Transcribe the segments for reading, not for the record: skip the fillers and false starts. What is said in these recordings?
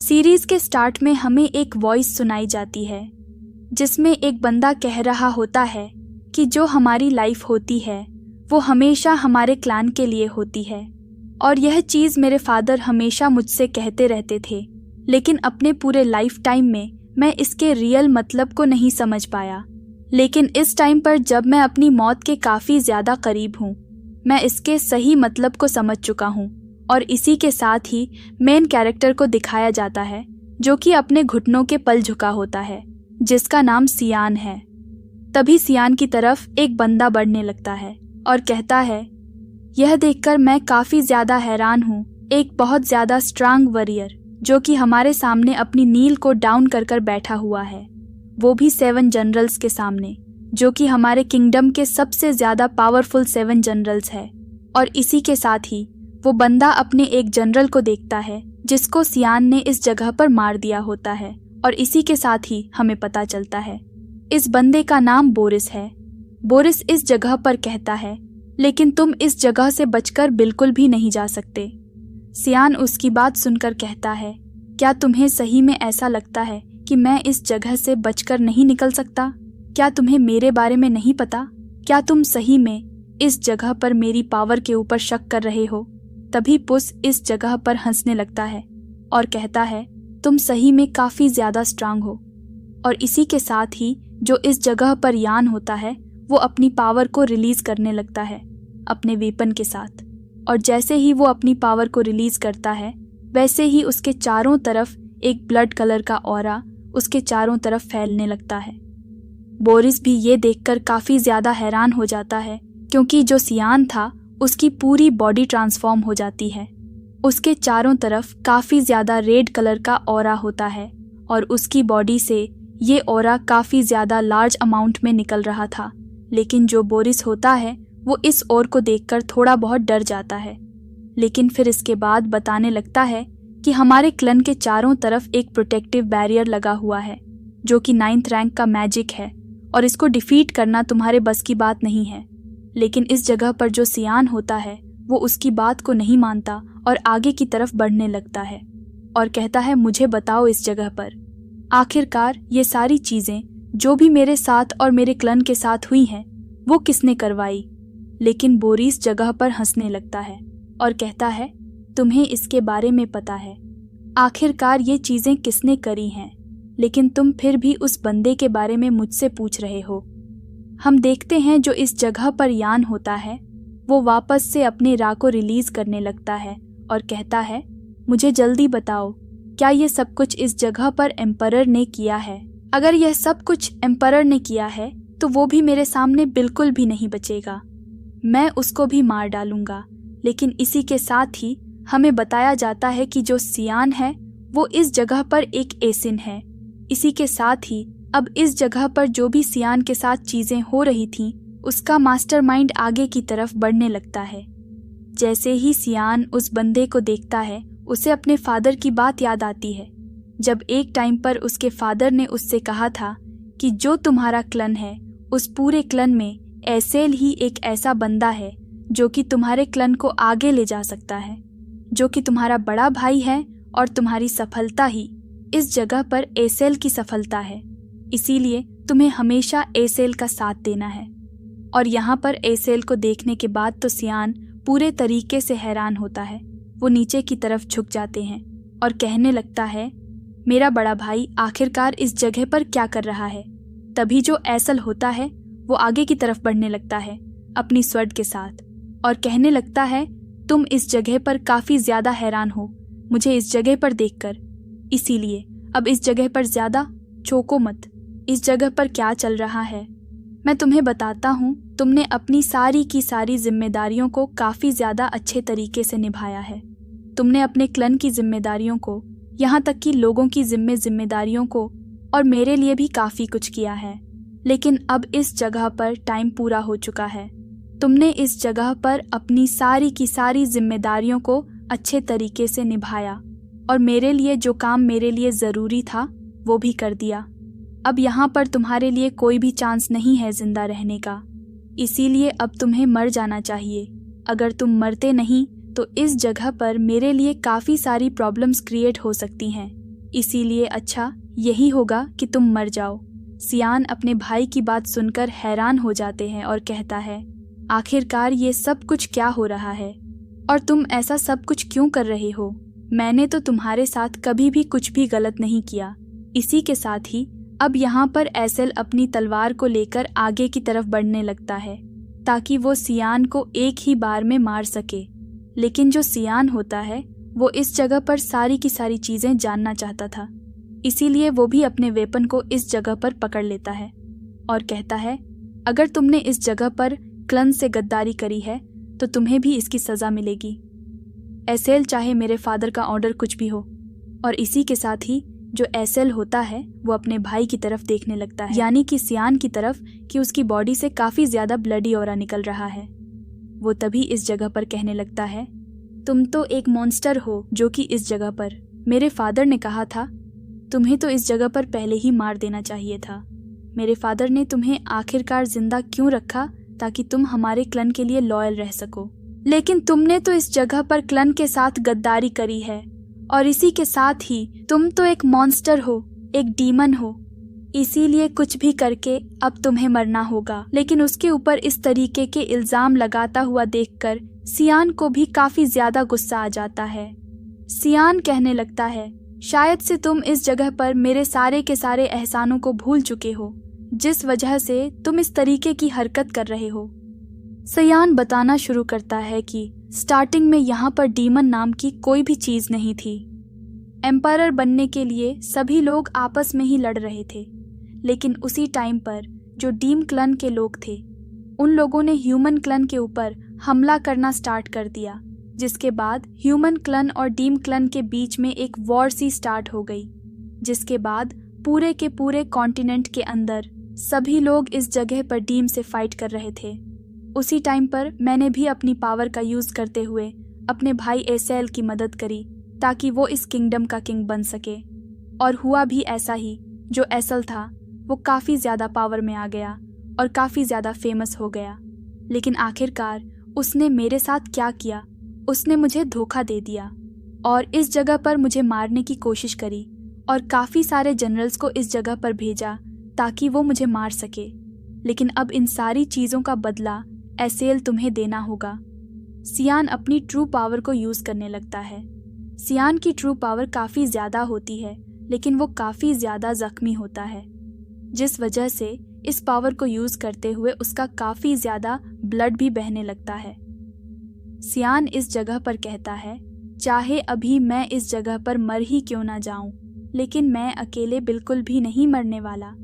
Series के start में हमें एक वॉइस सुनाई जाती है जिसमें एक बंदा कह रहा होता है कि जो हमारी लाइफ होती है वो हमेशा हमारे क्लैन के लिए होती है। और यह चीज़ मेरे फादर हमेशा मुझसे कहते रहते थे, लेकिन अपने पूरे लाइफ टाइम में मैं इसके रियल मतलब को नहीं समझ पाया। लेकिन इस टाइम पर जब मैं अपनी मौत के काफ़ी ज़्यादा करीब हूँ, मैं इसके सही मतलब को समझ चुका हूँ। और इसी के साथ ही मेन कैरेक्टर को दिखाया जाता है जो कि अपने घुटनों के पल झुका होता है, जिसका नाम सियान है। तभी सियान की तरफ एक बंदा बढ़ने लगता है और कहता है, यह देखकर मैं काफ़ी ज़्यादा हैरान हूँ, एक बहुत ज़्यादा स्ट्रांग वॉरियर जो कि हमारे सामने अपनी नील को डाउन कर कर बैठा हुआ है, वो भी 7 जनरल्स के सामने, जो कि हमारे किंगडम के सबसे ज़्यादा पावरफुल 7 जनरल्स है। और इसी के साथ ही वो बंदा अपने एक जनरल को देखता है जिसको सियान ने इस जगह पर मार दिया होता है। और इसी के साथ ही हमें पता चलता है इस बंदे का नाम बोरिस है। बोरिस इस जगह पर कहता है, लेकिन तुम इस जगह से बचकर बिल्कुल भी नहीं जा सकते। सियान उसकी बात सुनकर कहता है, क्या तुम्हें सही में ऐसा लगता है कि मैं इस जगह से बचकर नहीं निकल सकता? क्या तुम्हें मेरे बारे में नहीं पता? क्या तुम सही में इस जगह पर मेरी पावर के ऊपर शक कर रहे हो? तभी पुस इस जगह पर हंसने लगता है और कहता है, तुम सही में काफ़ी ज़्यादा स्ट्रांग हो। और इसी के साथ ही जो इस जगह पर यान होता है वो अपनी पावर को रिलीज़ करने लगता है अपने वेपन के साथ। और जैसे ही वो अपनी पावर को रिलीज़ करता है वैसे ही उसके चारों तरफ एक ब्लड कलर का ऑरा उसके चारों तरफ फैलने लगता है। बोरिस भी ये देखकर काफ़ी ज़्यादा हैरान हो जाता है, क्योंकि जो सियान था उसकी पूरी बॉडी ट्रांसफॉर्म हो जाती है। उसके चारों तरफ काफ़ी ज़्यादा रेड कलर का ऑरा होता है और उसकी बॉडी से ये ऑरा काफ़ी ज़्यादा लार्ज अमाउंट में निकल रहा था। लेकिन जो बोरिस होता है वो इस ओर को देखकर थोड़ा बहुत डर जाता है, लेकिन फिर इसके बाद बताने लगता है कि हमारे क्लन के चारों तरफ एक प्रोटेक्टिव बैरियर लगा हुआ है जो कि 9th रैंक का मैजिक है और इसको डिफीट करना तुम्हारे बस की बात नहीं है। लेकिन इस जगह पर जो सियान होता है वो उसकी बात को नहीं मानता और आगे की तरफ बढ़ने लगता है और कहता है, मुझे बताओ इस जगह पर आखिरकार ये सारी चीज़ें जो भी मेरे साथ और मेरे क्लन के साथ हुई हैं वो किसने करवाई? लेकिन बोरिस जगह पर हंसने लगता है और कहता है, तुम्हें इसके बारे में पता है आखिरकार ये चीज़ें किसने करी हैं, लेकिन तुम फिर भी उस बंदे के बारे में मुझसे पूछ रहे हो। हम देखते हैं जो इस जगह पर यान होता है वो वापस से अपने रा को रिलीज़ करने लगता है और कहता है, मुझे जल्दी बताओ, क्या ये सब कुछ इस जगह पर एम्परर ने किया है? अगर यह सब कुछ एम्परर ने किया है तो वो भी मेरे सामने बिल्कुल भी नहीं बचेगा, मैं उसको भी मार डालूंगा। लेकिन इसी के साथ ही हमें बताया जाता है कि जो सियान है वो इस जगह पर एक एसिन है। इसी के साथ ही अब इस जगह पर जो भी सियान के साथ चीज़ें हो रही थीं उसका मास्टरमाइंड आगे की तरफ बढ़ने लगता है। जैसे ही सियान उस बंदे को देखता है उसे अपने फादर की बात याद आती है, जब एक टाइम पर उसके फादर ने उससे कहा था कि जो तुम्हारा क्लन है उस पूरे क्लन में एसेल ही एक ऐसा बंदा है जो कि तुम्हारे क्लन को आगे ले जा सकता है, जो कि तुम्हारा बड़ा भाई है और तुम्हारी सफलता ही इस जगह पर एसेल की सफलता है। इसीलिए तुम्हें हमेशा एसेल का साथ देना है। और यहाँ पर एसेल को देखने के बाद तो सियान पूरे तरीके से हैरान होता है। वो नीचे की तरफ झुक जाते हैं और कहने लगता है, मेरा बड़ा भाई आखिरकार इस जगह पर क्या कर रहा है? तभी जो एसेल होता है वो आगे की तरफ बढ़ने लगता है अपनी स्वर्ड के साथ और कहने लगता है, तुम इस जगह पर काफ़ी ज़्यादा हैरान हो मुझे इस जगह पर देखकर, इसीलिए अब इस जगह पर ज़्यादा चौंको मत। इस जगह पर क्या चल रहा है मैं तुम्हें बताता हूँ। तुमने अपनी सारी की सारी जिम्मेदारियों को काफ़ी ज़्यादा अच्छे तरीके से निभाया है। तुमने अपने क्लन की जिम्मेदारियों को, यहाँ तक कि लोगों की जिम्मेदारियों को और मेरे लिए भी काफ़ी कुछ किया है। लेकिन अब इस जगह पर टाइम पूरा हो चुका है। तुमने इस जगह पर अपनी सारी की सारी जिम्मेदारियों को अच्छे तरीके से निभाया और मेरे लिए जो काम मेरे लिए ज़रूरी था वो भी कर दिया। अब यहाँ पर तुम्हारे लिए कोई भी चांस नहीं है ज़िंदा रहने का, इसीलिए अब तुम्हें मर जाना चाहिए। अगर तुम मरते नहीं तो इस जगह पर मेरे लिए काफ़ी सारी प्रॉब्लम्स क्रिएट हो सकती हैं। इसीलिए अच्छा यही होगा कि तुम मर जाओ। सियान अपने भाई की बात सुनकर हैरान हो जाते हैं और कहता है, आखिरकार ये सब कुछ क्या हो रहा है और तुम ऐसा सब कुछ क्यों कर रहे हो? मैंने तो तुम्हारे साथ कभी भी कुछ भी गलत नहीं किया। इसी के साथ ही अब यहाँ पर एसेल अपनी तलवार को लेकर आगे की तरफ बढ़ने लगता है ताकि वो सियान को एक ही बार में मार सके। लेकिन जो सियान होता है वो इस जगह पर सारी की सारी चीज़ें जानना चाहता था, इसीलिए वो भी अपने वेपन को इस जगह पर पकड़ लेता है और कहता है, अगर तुमने इस जगह पर क्लन से गद्दारी करी है तो तुम्हें भी इसकी सज़ा मिलेगी। एसेल चाहे मेरे फादर का ऑर्डर कुछ भी हो। और इसी के साथ ही जो एसेल होता है वो अपने भाई की तरफ देखने लगता है, यानी कि सियान की तरफ, कि उसकी बॉडी से काफ़ी ज़्यादा ब्लडी ऑरा निकल रहा है। वो तभी इस जगह पर कहने लगता है, तुम तो एक मॉन्स्टर हो जो कि इस जगह पर, मेरे फादर ने कहा था तुम्हें तो इस जगह पर पहले ही मार देना चाहिए था। मेरे फादर ने तुम्हें आखिरकार जिंदा क्यों रखा? ताकि तुम हमारे क्लन के लिए लॉयल रह सको। लेकिन तुमने तो इस जगह पर क्लन के साथ गद्दारी करी है और इसी के साथ ही तुम तो एक मॉन्स्टर हो, एक डीमन हो। इसीलिए कुछ भी करके अब तुम्हें मरना होगा। लेकिन उसके ऊपर इस तरीके के इल्जाम लगाता हुआ देखकर सियान को भी काफी ज्यादा गुस्सा आ जाता है। सियान कहने लगता है, शायद से तुम इस जगह पर मेरे सारे के सारे एहसानों को भूल चुके हो, जिस वजह से तुम इस तरीके की हरकत कर रहे हो। सियान बताना शुरू करता है कि स्टार्टिंग में यहाँ पर डीमन नाम की कोई भी चीज नहीं थी। एम्पायर बनने के लिए सभी लोग आपस में ही लड़ रहे थे, लेकिन उसी टाइम पर जो डीम क्लन के लोग थे उन लोगों ने ह्यूमन क्लन के ऊपर हमला करना स्टार्ट कर दिया, जिसके बाद ह्यूमन क्लन और डीम क्लन के बीच में एक वॉर सी स्टार्ट हो गई, जिसके बाद पूरे के पूरे कॉन्टिनेंट के अंदर सभी लोग इस जगह पर डीम से फाइट कर रहे थे। उसी टाइम पर मैंने भी अपनी पावर का यूज करते हुए अपने भाई एसेल की मदद करी ताकि वो इस किंगडम का किंग बन सके, और हुआ भी ऐसा ही। जो एसेल था वो काफ़ी ज़्यादा पावर में आ गया और काफ़ी ज़्यादा फेमस हो गया। लेकिन आखिरकार उसने मेरे साथ क्या किया? उसने मुझे धोखा दे दिया और इस जगह पर मुझे मारने की कोशिश करी और काफ़ी सारे जनरल्स को इस जगह पर भेजा ताकि वो मुझे मार सके। लेकिन अब इन सारी चीज़ों का बदला एसेल तुम्हें देना होगा। सियान अपनी ट्रू पावर को यूज़ करने लगता है। सियान की ट्रू पावर काफ़ी ज़्यादा होती है, लेकिन वो काफ़ी ज़्यादा ज़ख्मी होता है, जिस वजह से इस पावर को यूज़ करते हुए उसका काफ़ी ज़्यादा ब्लड भी बहने लगता है। सियान इस जगह पर कहता है, चाहे अभी मैं इस जगह पर मर ही क्यों ना जाऊं, लेकिन मैं अकेले बिल्कुल भी नहीं मरने वाला।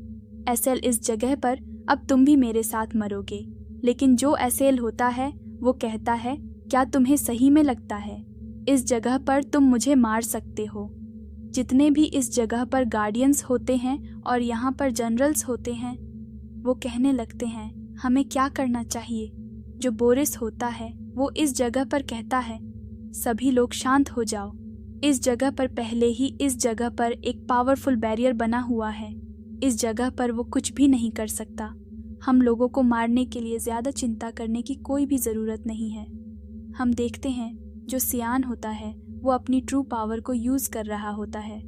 एसेल, इस जगह पर अब तुम भी मेरे साथ मरोगे। लेकिन जो एसेल होता है वो कहता है, क्या तुम्हें सही में लगता है इस जगह पर तुम मुझे मार सकते हो? जितने भी इस जगह पर गार्डियंस होते हैं और यहाँ पर जनरल्स होते हैं वो कहने लगते हैं, हमें क्या करना चाहिए। जो बोरिस होता है वो इस जगह पर कहता है, सभी लोग शांत हो जाओ। इस जगह पर पहले ही इस जगह पर एक पावरफुल बैरियर बना हुआ है। इस जगह पर वो कुछ भी नहीं कर सकता। हम लोगों को मारने के लिए ज़्यादा चिंता करने की कोई भी ज़रूरत नहीं है। हम देखते हैं जो सियान होता है वो अपनी ट्रू पावर को यूज़ कर रहा होता है।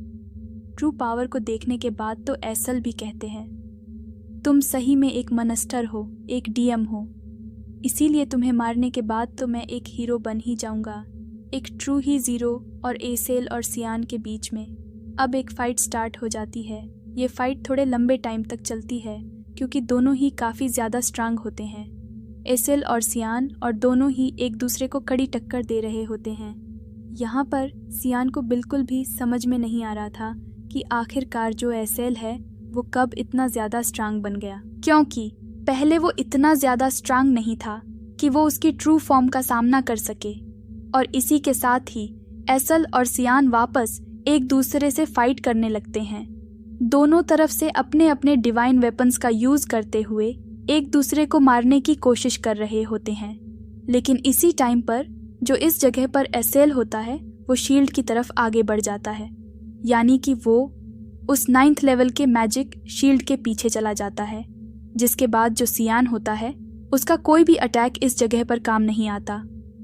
ट्रू पावर को देखने के बाद तो एसेल भी कहते हैं, तुम सही में एक मॉन्स्टर हो, एक डीएम हो। इसीलिए तुम्हें मारने के बाद तो मैं एक हीरो बन ही जाऊंगा, एक ट्रू ही ज़ीरो। और एसेल और सियान के बीच में अब एक फ़ाइट स्टार्ट हो जाती है। ये फ़ाइट थोड़े लंबे टाइम तक चलती है क्योंकि दोनों ही काफ़ी ज़्यादा स्ट्रांग होते हैं। एसेल और सियान और दोनों ही एक दूसरे को कड़ी टक्कर दे रहे होते हैं। यहाँ पर सियान को बिल्कुल भी समझ में नहीं आ रहा था कि आखिरकार जो एसेल है वो कब इतना ज़्यादा स्ट्रांग बन गया, क्योंकि पहले वो इतना ज़्यादा स्ट्रांग नहीं था कि वो उसकी ट्रू फॉर्म का सामना कर सके। और इसी के साथ ही एसेल और सियान वापस एक दूसरे से फाइट करने लगते हैं, दोनों तरफ से अपने अपने डिवाइन वेपन्स का यूज़ करते हुए एक दूसरे को मारने की कोशिश कर रहे होते हैं। लेकिन इसी टाइम पर जो इस जगह पर एसेल होता है वो शील्ड की तरफ आगे बढ़ जाता है, यानी कि वो उस 9th लेवल के मैजिक शील्ड के पीछे चला जाता है, जिसके बाद जो सियान होता है उसका कोई भी अटैक इस जगह पर काम नहीं आता।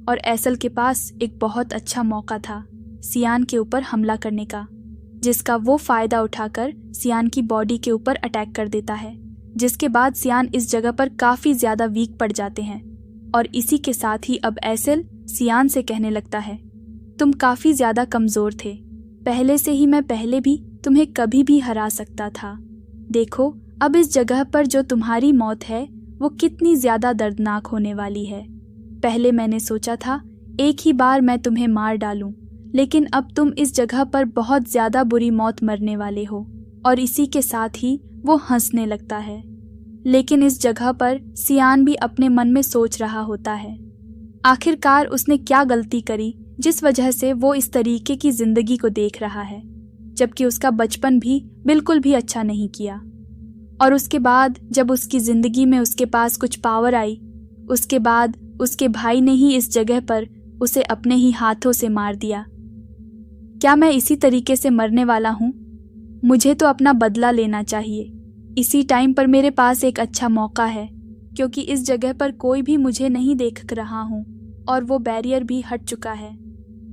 और एसेल के पास एक बहुत अच्छा मौका था सियान के ऊपर हमला करने का, जिसका वो फ़ायदा उठाकर सियान की बॉडी के ऊपर अटैक कर देता है, जिसके बाद सियान इस जगह पर काफ़ी ज़्यादा वीक पड़ जाते हैं। और इसी के साथ ही अब एसेल सियान से कहने लगता है, तुम काफ़ी ज़्यादा कमज़ोर थे, पहले से ही मैं पहले भी तुम्हें कभी भी हरा सकता था। देखो अब इस जगह पर जो तुम्हारी मौत है वो कितनी ज़्यादा दर्दनाक होने वाली है। पहले मैंने सोचा था एक ही बार मैं तुम्हें मार डालूं, लेकिन अब तुम इस जगह पर बहुत ज़्यादा बुरी मौत मरने वाले हो। और इसी के साथ ही वो हंसने लगता है। लेकिन इस जगह पर सियान भी अपने मन में सोच रहा होता है, आखिरकार उसने क्या गलती करी जिस वजह से वो इस तरीके की ज़िंदगी को देख रहा है, जबकि उसका बचपन भी बिल्कुल भी अच्छा नहीं किया। और उसके बाद जब उसकी ज़िंदगी में उसके पास कुछ पावर आई, उसके बाद उसके भाई ने ही इस जगह पर उसे अपने ही हाथों से मार दिया। क्या मैं इसी तरीके से मरने वाला हूँ? मुझे तो अपना बदला लेना चाहिए। इसी टाइम पर मेरे पास एक अच्छा मौका है, क्योंकि इस जगह पर कोई भी मुझे नहीं देख रहा हूँ और वो बैरियर भी हट चुका है।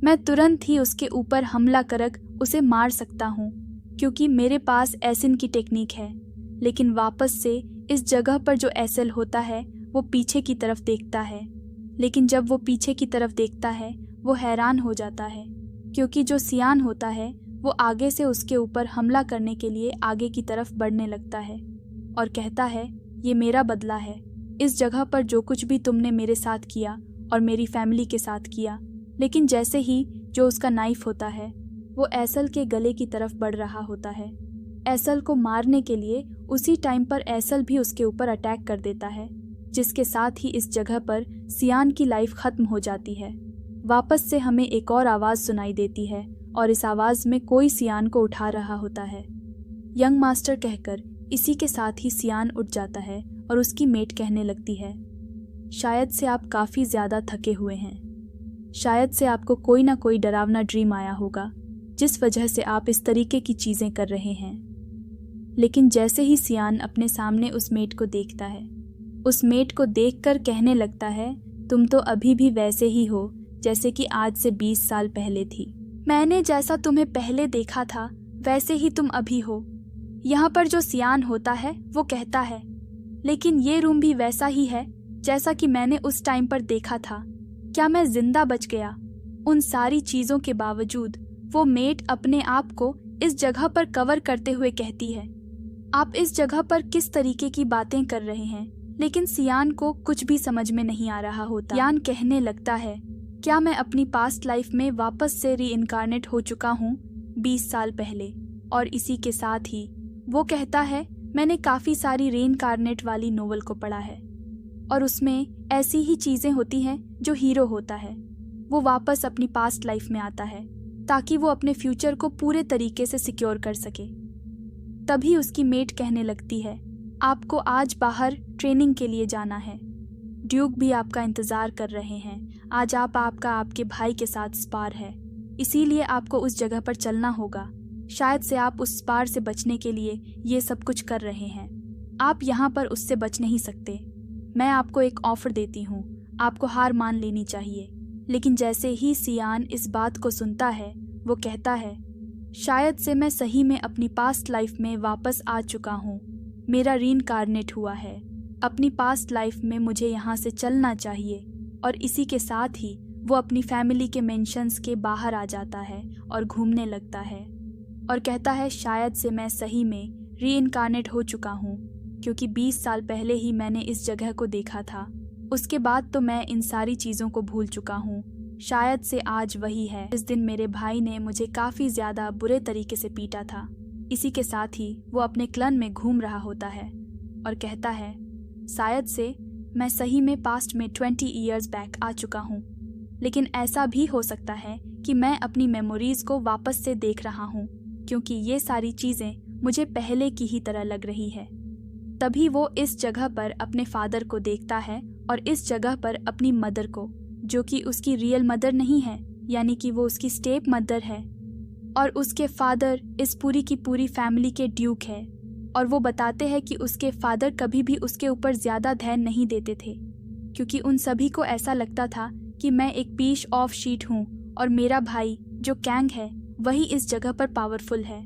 मैं तुरंत ही उसके ऊपर हमला कर उसे मार सकता हूँ, क्योंकि मेरे पास एसिन की टेक्निक है। लेकिन वापस से इस जगह पर जो एसेल होता है वो पीछे की तरफ देखता है। लेकिन जब वो पीछे की तरफ देखता है वो हैरान हो जाता है, क्योंकि जो सियान होता है वो आगे से उसके ऊपर हमला करने के लिए आगे की तरफ बढ़ने लगता है और कहता है, ये मेरा बदला है। इस जगह पर जो कुछ भी तुमने मेरे साथ किया और मेरी फैमिली के साथ किया। लेकिन जैसे ही जो उसका नाइफ होता है वो एसेल के गले की तरफ बढ़ रहा होता है, एसेल को मारने के लिए, उसी टाइम पर एसेल भी उसके ऊपर अटैक कर देता है, जिसके साथ ही इस जगह पर सियान की लाइफ खत्म हो जाती है। वापस से हमें एक और आवाज़ सुनाई देती है और इस आवाज़ में कोई सियान को उठा रहा होता है। यंग मास्टर कहकर इसी के साथ ही सियान उठ जाता है और उसकी मेट कहने लगती है, शायद से आप काफ़ी ज़्यादा थके हुए हैं। शायद से आपको कोई ना कोई डरावना ड्रीम आया होगा जिस वजह से आप इस तरीके की चीज़ें कर रहे हैं। लेकिन जैसे ही सियान अपने सामने उस मेट को देखता है, उस मेट को देखकर कहने लगता है, तुम तो अभी भी वैसे ही हो जैसे कि आज से 20 साल पहले थी। मैंने जैसा तुम्हें पहले देखा था वैसे ही तुम अभी हो। यहाँ पर जो सियान होता है वो कहता है, लेकिन ये रूम भी वैसा ही है जैसा कि मैंने उस टाइम पर देखा था। क्या मैं जिंदा बच गया? उन सारी चीज़ों के बावजूद वो मेट अपने आप को इस जगह पर कवर करते हुए कहती है, आप इस जगह पर किस तरीके की बातें कर रहे हैं? लेकिन सियान को कुछ भी समझ में नहीं आ रहा होता। सियान कहने लगता है, क्या मैं अपनी पास्ट लाइफ में वापस से रीइंकारनेट हो चुका हूँ 20 साल पहले? और इसी के साथ ही वो कहता है, मैंने काफ़ी सारी रीइंकारनेट वाली नोवेल को पढ़ा है और उसमें ऐसी ही चीज़ें होती हैं जो हीरो होता है वो वापस अपनी पास्ट लाइफ में आता है ताकि वो अपने फ्यूचर को पूरे तरीके से सिक्योर कर सके। तभी उसकी मेट कहने लगती है, आपको आज बाहर ट्रेनिंग के लिए जाना है। ड्यूक भी आपका इंतज़ार कर रहे हैं। आज आपका आपके भाई के साथ स्पार है, इसीलिए आपको उस जगह पर चलना होगा। शायद से आप उस स्पार से बचने के लिए ये सब कुछ कर रहे हैं। आप यहाँ पर उससे बच नहीं सकते। मैं आपको एक ऑफ़र देती हूँ, आपको हार मान लेनी चाहिए। लेकिन जैसे ही सियान इस बात को सुनता है वो कहता है, शायद से मैं सही में अपनी पास्ट लाइफ में वापस आ चुका हूँ। मेरा रीइंकारनेट हुआ है। अपनी पास्ट लाइफ में मुझे यहाँ से चलना चाहिए। और इसी के साथ ही वो अपनी फैमिली के मेंशंस के बाहर आ जाता है और घूमने लगता है और कहता है, शायद से मैं सही में रीइंकारनेट हो चुका हूँ, क्योंकि 20 साल पहले ही मैंने इस जगह को देखा था। उसके बाद तो मैं इन सारी चीज़ों को भूल चुका हूँ। शायद से आज वही है जिस दिन मेरे भाई ने मुझे काफ़ी ज़्यादा बुरे तरीके से पीटा था। इसी के साथ ही वो अपने क्लन में घूम रहा होता है और कहता है, शायद से मैं सही में पास्ट में 20 ईयर्स बैक आ चुका हूँ। लेकिन ऐसा भी हो सकता है कि मैं अपनी मेमोरीज़ को वापस से देख रहा हूँ, क्योंकि ये सारी चीज़ें मुझे पहले की ही तरह लग रही है। तभी वो इस जगह पर अपने फादर को देखता है और इस जगह पर अपनी मदर को, जो कि उसकी रियल मदर नहीं है, यानी कि वो उसकी स्टेप मदर है। और उसके फादर इस पूरी की पूरी फैमिली के ड्यूक है और वो बताते हैं कि उसके फादर कभी भी उसके ऊपर ज़्यादा ध्यान नहीं देते थे, क्योंकि उन सभी को ऐसा लगता था कि मैं एक पीस ऑफ शीट हूँ और मेरा भाई जो कैंग है वही इस जगह पर पावरफुल है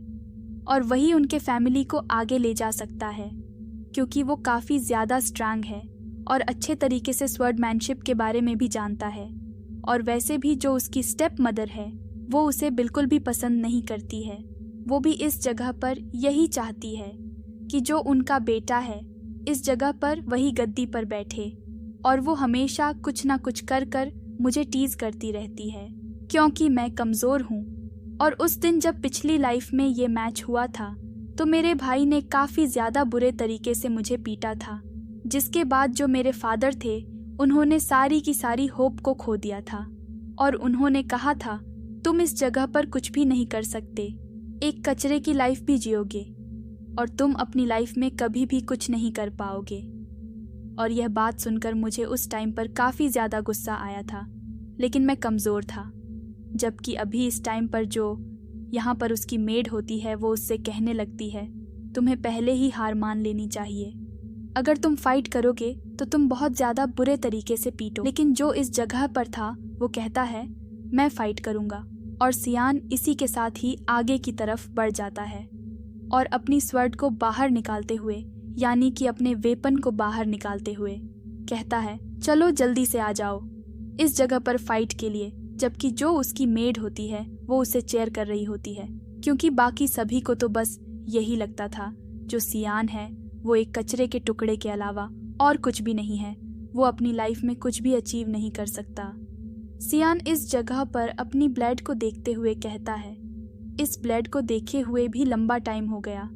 और वही उनके फैमिली को आगे ले जा सकता है, क्योंकि वो काफ़ी ज़्यादा स्ट्रांग है और अच्छे तरीके से स्वॉर्डमैनशिप के बारे में भी जानता है। और वैसे भी जो उसकी स्टेप मदर है वो उसे बिल्कुल भी पसंद नहीं करती है। वो भी इस जगह पर यही चाहती है कि जो उनका बेटा है इस जगह पर वही गद्दी पर बैठे, और वो हमेशा कुछ ना कुछ कर कर मुझे टीज करती रहती है क्योंकि मैं कमज़ोर हूँ। और उस दिन जब पिछली लाइफ में ये मैच हुआ था तो मेरे भाई ने काफ़ी ज़्यादा बुरे तरीके से मुझे पीटा था, जिसके बाद जो मेरे फादर थे उन्होंने सारी की सारी होप को खो दिया था और उन्होंने कहा था तुम इस जगह पर कुछ भी नहीं कर सकते, एक कचरे की लाइफ भी जियोगे और तुम अपनी लाइफ में कभी भी कुछ नहीं कर पाओगे। और यह बात सुनकर मुझे उस टाइम पर काफ़ी ज़्यादा गुस्सा आया था, लेकिन मैं कमज़ोर था। जबकि अभी इस टाइम पर जो यहाँ पर उसकी मेड होती है वो उससे कहने लगती है तुम्हें पहले ही हार मान लेनी चाहिए, अगर तुम फाइट करोगे तो तुम बहुत ज़्यादा बुरे तरीके से पीटो। लेकिन जो इस जगह पर था वो कहता है मैं फाइट करूँगा, और सियान इसी के साथ ही आगे की तरफ बढ़ जाता है और अपनी स्वर्ड को बाहर निकालते हुए, यानी कि अपने वेपन को बाहर निकालते हुए कहता है चलो जल्दी से आ जाओ इस जगह पर फाइट के लिए। जबकि जो उसकी मेड होती है वो उसे चेयर कर रही होती है, क्योंकि बाकी सभी को तो बस यही लगता था जो सियान है वो एक कचरे के टुकड़े के अलावा और कुछ भी नहीं है, वो अपनी लाइफ में कुछ भी अचीव नहीं कर सकता। सियान इस जगह पर अपनी ब्लेड को देखते हुए कहता है इस ब्लेड को देखे हुए भी लंबा टाइम हो गया,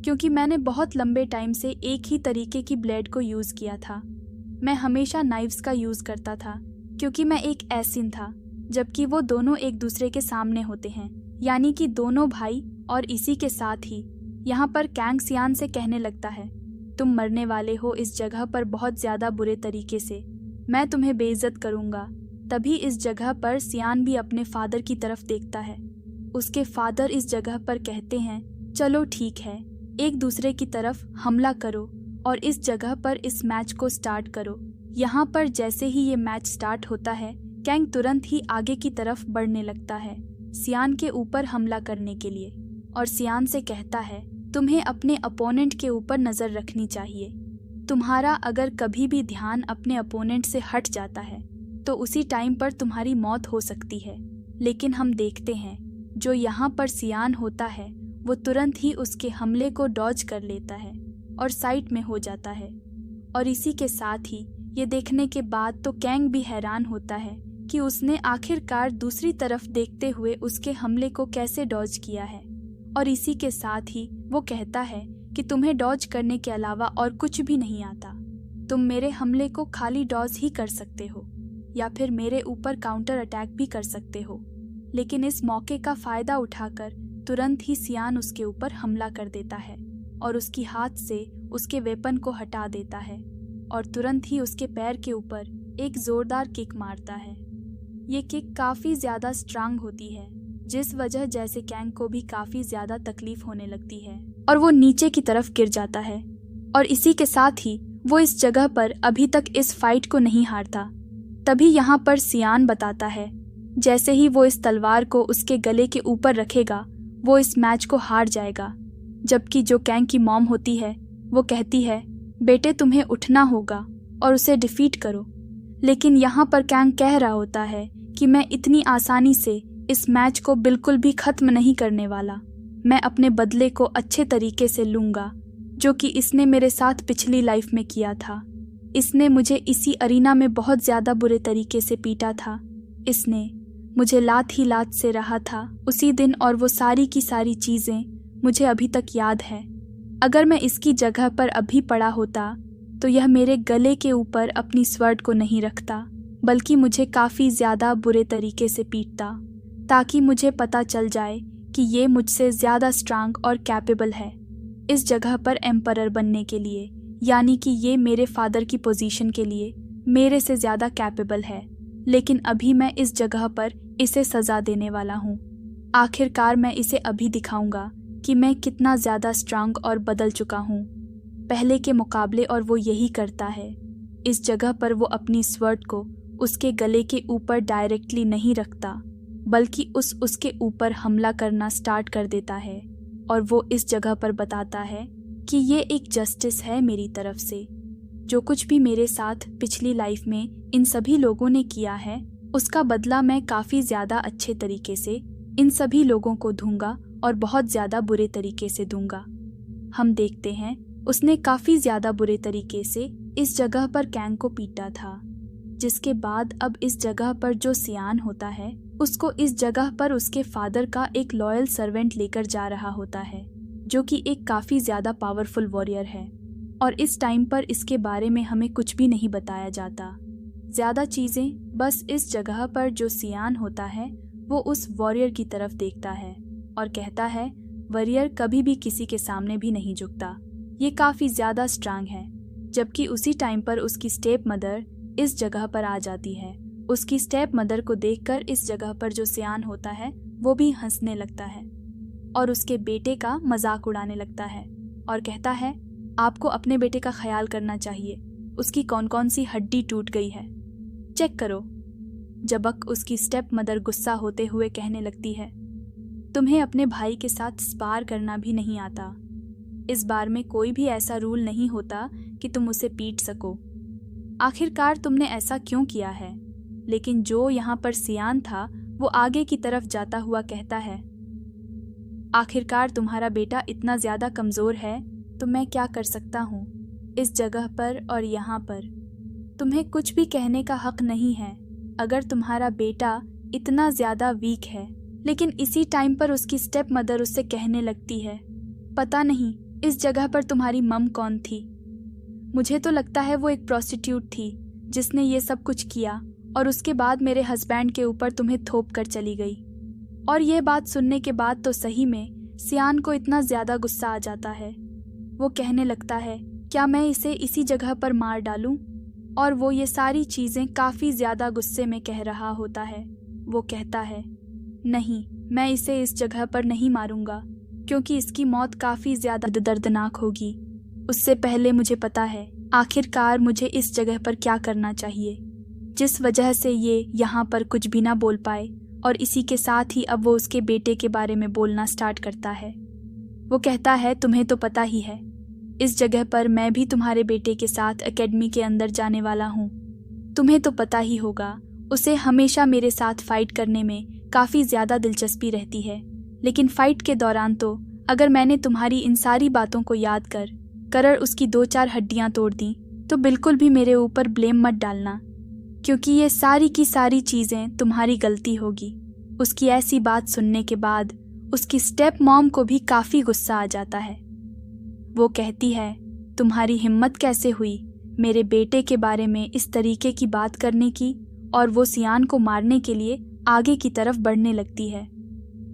क्योंकि मैंने बहुत लंबे टाइम से एक ही तरीके की ब्लेड को यूज़ किया था। मैं हमेशा नाइफ्स का यूज़ करता था क्योंकि मैं एक एसिन था, जबकि वो दोनों एक दूसरे के सामने होते हैं, यानी कि दोनों भाई। और इसी के साथ ही यहाँ पर कैंग सियान से कहने लगता है तुम मरने वाले हो इस जगह पर बहुत ज़्यादा बुरे तरीके से, मैं तुम्हें बेइज्जत करूँगा। तभी इस जगह पर सियान भी अपने फादर की तरफ देखता है। उसके फादर इस जगह पर कहते हैं चलो ठीक है, एक दूसरे की तरफ हमला करो और इस जगह पर इस मैच को स्टार्ट करो। यहाँ पर जैसे ही ये मैच स्टार्ट होता है कैंग तुरंत ही आगे की तरफ बढ़ने लगता है सियान के ऊपर हमला करने के लिए, और सियान से कहता है तुम्हें अपने अपोनेंट के ऊपर नज़र रखनी चाहिए। तुम्हारा अगर कभी भी ध्यान अपने अपोनेंट से हट जाता है तो उसी टाइम पर तुम्हारी मौत हो सकती है। लेकिन हम देखते हैं जो यहाँ पर सियान होता है वो तुरंत ही उसके हमले को डॉज कर लेता है और साइड में हो जाता है। और इसी के साथ ही ये देखने के बाद तो कैंग भी हैरान होता है कि उसने आखिरकार दूसरी तरफ देखते हुए उसके हमले को कैसे डॉज किया है। और इसी के साथ ही वो कहता है कि तुम्हें डॉज करने के अलावा और कुछ भी नहीं आता, तुम मेरे हमले को खाली डॉज ही कर सकते हो या फिर मेरे ऊपर काउंटर अटैक भी कर सकते हो। लेकिन इस मौके का फ़ायदा उठाकर तुरंत ही सियान उसके ऊपर हमला कर देता है और उसकी हाथ से उसके वेपन को हटा देता है और तुरंत ही उसके पैर के ऊपर एक ज़ोरदार किक मारता है। ये किक काफ़ी ज़्यादा स्ट्रांग होती है, जिस वजह जैसे कैंग को भी काफ़ी ज़्यादा तकलीफ होने लगती है और वो नीचे की तरफ गिर जाता है। और इसी के साथ ही वो इस जगह पर अभी तक इस फाइट को नहीं हारता। तभी यहाँ पर सियान बताता है जैसे ही वो इस तलवार को उसके गले के ऊपर रखेगा वो इस मैच को हार जाएगा। जबकि जो कैंग की मॉम होती है वो कहती है बेटे तुम्हें उठना होगा और उसे डिफीट करो। लेकिन यहाँ पर कैंग कह रहा होता है कि मैं इतनी आसानी से इस मैच को बिल्कुल भी ख़त्म नहीं करने वाला, मैं अपने बदले को अच्छे तरीके से लूँगा, जो कि इसने मेरे साथ पिछली लाइफ में किया था। इसने मुझे इसी अरीना में बहुत ज़्यादा बुरे तरीके से पीटा था। इसने मुझे लात ही लात से रहा था उसी दिन, और वो सारी की सारी चीज़ें मुझे अभी तक याद है। अगर मैं इसकी जगह पर अभी पड़ा होता तो यह मेरे गले के ऊपर अपनी स्वर्ड को नहीं रखता, बल्कि मुझे काफ़ी ज़्यादा बुरे तरीके से पीटता, ताकि मुझे पता चल जाए कि ये मुझसे ज़्यादा स्ट्रांग और कैपेबल है इस जगह पर एम्परर बनने के लिए, यानी कि ये मेरे फादर की पोजीशन के लिए मेरे से ज़्यादा कैपेबल है। लेकिन अभी मैं इस जगह पर इसे सज़ा देने वाला हूँ। आखिरकार मैं इसे अभी दिखाऊंगा कि मैं कितना ज़्यादा स्ट्रांग और बदल चुका हूँ पहले के मुकाबले। और वो यही करता है। इस जगह पर वो अपनी स्वर्ड को उसके गले के ऊपर डायरेक्टली नहीं रखता, बल्कि उसके ऊपर हमला करना स्टार्ट कर देता है। और वो इस जगह पर बताता है कि ये एक जस्टिस है मेरी तरफ से। जो कुछ भी मेरे साथ पिछली लाइफ में इन सभी लोगों ने किया है, उसका बदला मैं काफ़ी ज़्यादा अच्छे तरीके से इन सभी लोगों को दूंगा और बहुत ज़्यादा बुरे तरीके से दूंगा। हम देखते हैं उसने काफ़ी ज़्यादा बुरे तरीके से इस जगह पर कैंग को पीटा था, जिसके बाद अब इस जगह पर जो सियान होता है उसको इस जगह पर उसके फादर का एक लॉयल सर्वेंट लेकर जा रहा होता है, जो कि एक काफ़ी ज़्यादा पावरफुल वॉरियर है। और इस टाइम पर इसके बारे में हमें कुछ भी नहीं बताया जाता, ज़्यादा चीज़ें। बस इस जगह पर जो सियान होता है वो उस वॉरियर की तरफ देखता है और कहता है वॉरियर कभी भी किसी के सामने भी नहीं झुकता, ये काफ़ी ज़्यादा स्ट्रांग है। जबकि उसी टाइम पर उसकी स्टेप मदर इस जगह पर आ जाती है। उसकी स्टेप मदर को देखकर इस जगह पर जो सियान होता है वो भी हंसने लगता है और उसके बेटे का मजाक उड़ाने लगता है और कहता है आपको अपने बेटे का ख्याल करना चाहिए, उसकी कौन कौन सी हड्डी टूट गई है, चेक करो। जबक उसकी स्टेप मदर गुस्सा होते हुए कहने लगती है तुम्हें अपने भाई के साथ स्पार करना भी नहीं आता। इस बार में कोई भी ऐसा रूल नहीं होता कि तुम उसे पीट सको। आखिरकार तुमने ऐसा क्यों किया है? लेकिन जो यहाँ पर सियान था वो आगे की तरफ जाता हुआ कहता है आखिरकार तुम्हारा बेटा इतना ज़्यादा कमज़ोर है तो मैं क्या कर सकता हूँ। इस जगह पर और यहाँ पर तुम्हें कुछ भी कहने का हक नहीं है अगर तुम्हारा बेटा इतना ज़्यादा वीक है। लेकिन इसी टाइम पर उसकी स्टेप मदर उससे कहने लगती है पता नहीं इस जगह पर तुम्हारी मम कौन थी, मुझे तो लगता है वो एक प्रोस्टिट्यूट थी जिसने ये सब कुछ किया और उसके बाद मेरे हस्बैंड के ऊपर तुम्हें थोप कर चली गई। और ये बात सुनने के बाद तो सही में सियान को इतना ज़्यादा गुस्सा आ जाता है। वो कहने लगता है क्या मैं इसे इसी जगह पर मार डालूं? और वो ये सारी चीज़ें काफ़ी ज़्यादा गुस्से में कह रहा होता है। वो कहता है नहीं, मैं इसे इस जगह पर नहीं मारूंगा क्योंकि इसकी मौत काफ़ी ज़्यादा दर्दनाक होगी। उससे पहले मुझे पता है आखिरकार मुझे इस जगह पर क्या करना चाहिए, जिस वजह से ये यहाँ पर कुछ भी ना बोल पाए। और इसी के साथ ही अब वो उसके बेटे के बारे में बोलना स्टार्ट करता है। वो कहता है तुम्हें तो पता ही है इस जगह पर मैं भी तुम्हारे बेटे के साथ एकेडमी के अंदर जाने वाला हूँ। तुम्हें तो पता ही होगा उसे हमेशा मेरे साथ फ़ाइट करने में काफ़ी ज़्यादा दिलचस्पी रहती है। लेकिन फ़ाइट के दौरान तो अगर मैंने तुम्हारी इन सारी बातों को याद कर उसकी 2-4 हड्डियाँ तोड़ दी तो बिल्कुल भी मेरे ऊपर ब्लेम मत डालना, क्योंकि ये सारी की सारी चीज़ें तुम्हारी गलती होगी। उसकी ऐसी बात सुनने के बाद उसकी स्टेप मॉम को भी काफ़ी गुस्सा आ जाता है। वो कहती है तुम्हारी हिम्मत कैसे हुई मेरे बेटे के बारे में इस तरीके की बात करने की? और वो सियान को मारने के लिए आगे की तरफ बढ़ने लगती है।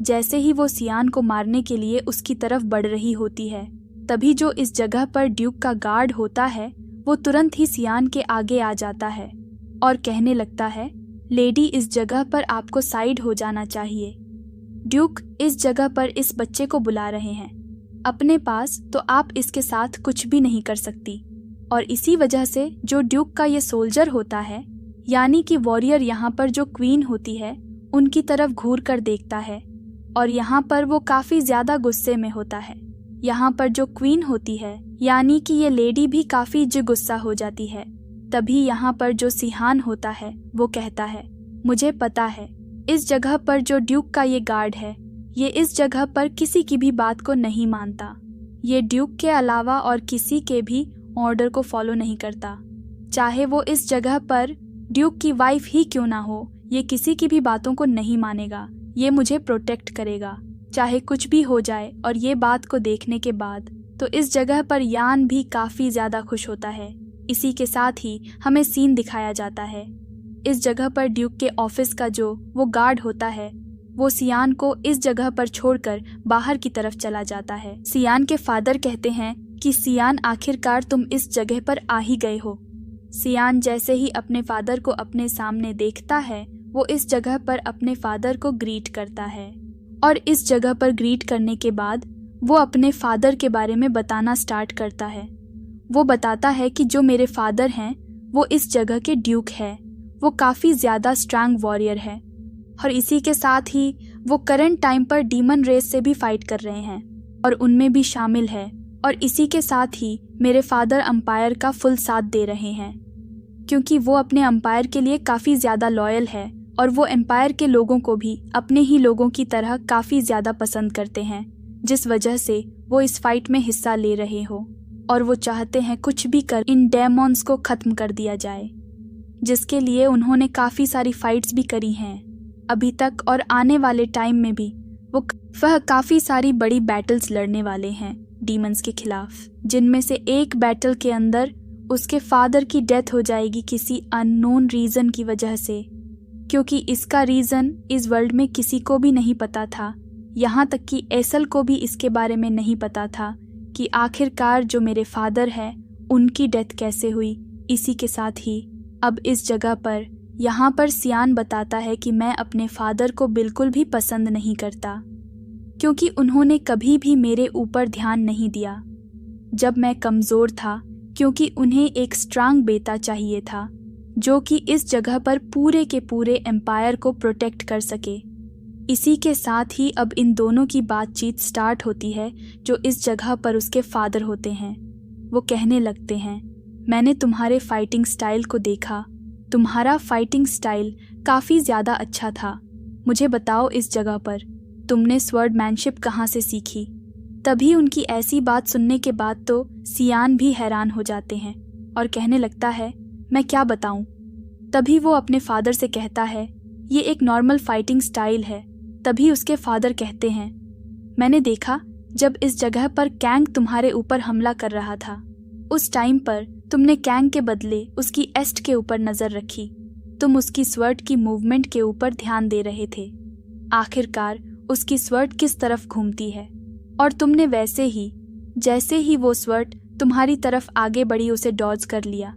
जैसे ही वो सियान को मारने के लिए उसकी तरफ बढ़ रही होती है, तभी जो इस जगह पर ड्यूक का गार्ड होता है वो तुरंत ही सियान के आगे आ जाता है और कहने लगता है लेडी इस जगह पर आपको साइड हो जाना चाहिए। ड्यूक इस जगह पर इस बच्चे को बुला रहे हैं अपने पास, तो आप इसके साथ कुछ भी नहीं कर सकती। और इसी वजह से जो ड्यूक का ये सोल्जर होता है यानी कि वॉरियर यहाँ पर जो क्वीन होती है उनकी तरफ घूर कर देखता है और यहाँ पर वो काफ़ी ज़्यादा गुस्से में होता है। यहाँ पर जो क्वीन होती है यानी कि ये लेडी भी काफ़ी गुस्सा हो जाती है। तभी यहाँ पर जो सिहान होता है वो कहता है मुझे पता है इस जगह पर जो ड्यूक का ये गार्ड है ये इस जगह पर किसी की भी बात को नहीं मानता। ये ड्यूक के अलावा और किसी के भी ऑर्डर को फॉलो नहीं करता, चाहे वो इस जगह पर ड्यूक की वाइफ ही क्यों ना हो। ये किसी की भी बातों को नहीं मानेगा, ये मुझे प्रोटेक्ट करेगा चाहे कुछ भी हो जाए। और ये बात को देखने के बाद तो इस जगह पर यान भी काफ़ी ज़्यादा खुश होता है। इसी के साथ ही हमें सीन दिखाया जाता है इस जगह पर ड्यूक के ऑफिस का जो वो गार्ड होता है वो सियान को इस जगह पर छोड़कर बाहर की तरफ चला जाता है। सियान के फादर कहते हैं कि सियान आखिरकार तुम इस जगह पर आ ही गए हो। सियान जैसे ही अपने फादर को अपने सामने देखता है वो इस जगह पर अपने फादर को ग्रीट करता है और इस जगह पर ग्रीट करने के बाद वो अपने फादर के बारे में बताना स्टार्ट करता है। वो बताता है कि जो मेरे फादर हैं वो इस जगह के ड्यूक है, वो काफ़ी ज़्यादा स्ट्रांग वॉरियर है और इसी के साथ ही वो करंट टाइम पर डीमन रेस से भी फाइट कर रहे हैं और उनमें भी शामिल है। और इसी के साथ ही मेरे फादर अंपायर का फुल साथ दे रहे हैं, क्योंकि वो अपने अंपायर के लिए काफ़ी ज़्यादा लॉयल है और वो एम्पायर के लोगों को भी अपने ही लोगों की तरह काफ़ी ज़्यादा पसंद करते हैं, जिस वजह से वो इस फाइट में हिस्सा ले रहे हो और वो चाहते हैं कुछ भी कर इन डेमॉन्स को ख़त्म कर दिया जाए, जिसके लिए उन्होंने काफ़ी सारी फाइट्स भी करी हैं अभी तक और आने वाले टाइम में भी वह काफ़ी सारी बड़ी बैटल्स लड़ने वाले हैं डीमंस के खिलाफ, जिनमें से एक बैटल के अंदर उसके फादर की डेथ हो जाएगी किसी अननोन रीज़न की वजह से, क्योंकि इसका रीज़न इस वर्ल्ड में किसी को भी नहीं पता था, यहाँ तक कि एसल को भी इसके बारे में नहीं पता था कि आखिरकार जो मेरे फादर हैं उनकी डेथ कैसे हुई। इसी के साथ ही अब इस जगह पर यहाँ पर सियान बताता है कि मैं अपने फादर को बिल्कुल भी पसंद नहीं करता, क्योंकि उन्होंने कभी भी मेरे ऊपर ध्यान नहीं दिया जब मैं कमज़ोर था, क्योंकि उन्हें एक स्ट्रांग बेटा चाहिए था जो कि इस जगह पर पूरे के पूरे एम्पायर को प्रोटेक्ट कर सके। इसी के साथ ही अब इन दोनों की बातचीत स्टार्ट होती है जो इस जगह पर उसके फादर होते हैं। वो कहने लगते हैं, मैंने तुम्हारे फाइटिंग स्टाइल को देखा, तुम्हारा फाइटिंग स्टाइल काफ़ी ज़्यादा अच्छा था, मुझे बताओ इस जगह पर तुमने स्वॉर्डमैनशिप कहाँ से सीखी। तभी उनकी ऐसी बात सुनने के बाद तो सियान भी हैरान हो जाते हैं और कहने लगता है, मैं क्या बताऊं। तभी वो अपने फादर से कहता है, ये एक नॉर्मल फाइटिंग स्टाइल है। तभी उसके फादर कहते हैं, मैंने देखा जब इस जगह पर कैंग तुम्हारे ऊपर हमला कर रहा था, उस टाइम पर तुमने कैंग के बदले उसकी एस्ट के ऊपर नज़र रखी, तुम उसकी स्वर्ड की मूवमेंट के ऊपर ध्यान दे रहे थे, आखिरकार उसकी स्वर्ड किस तरफ घूमती है, और तुमने वैसे ही जैसे ही वो स्वर्ड तुम्हारी तरफ आगे बढ़ी उसे डॉज कर लिया।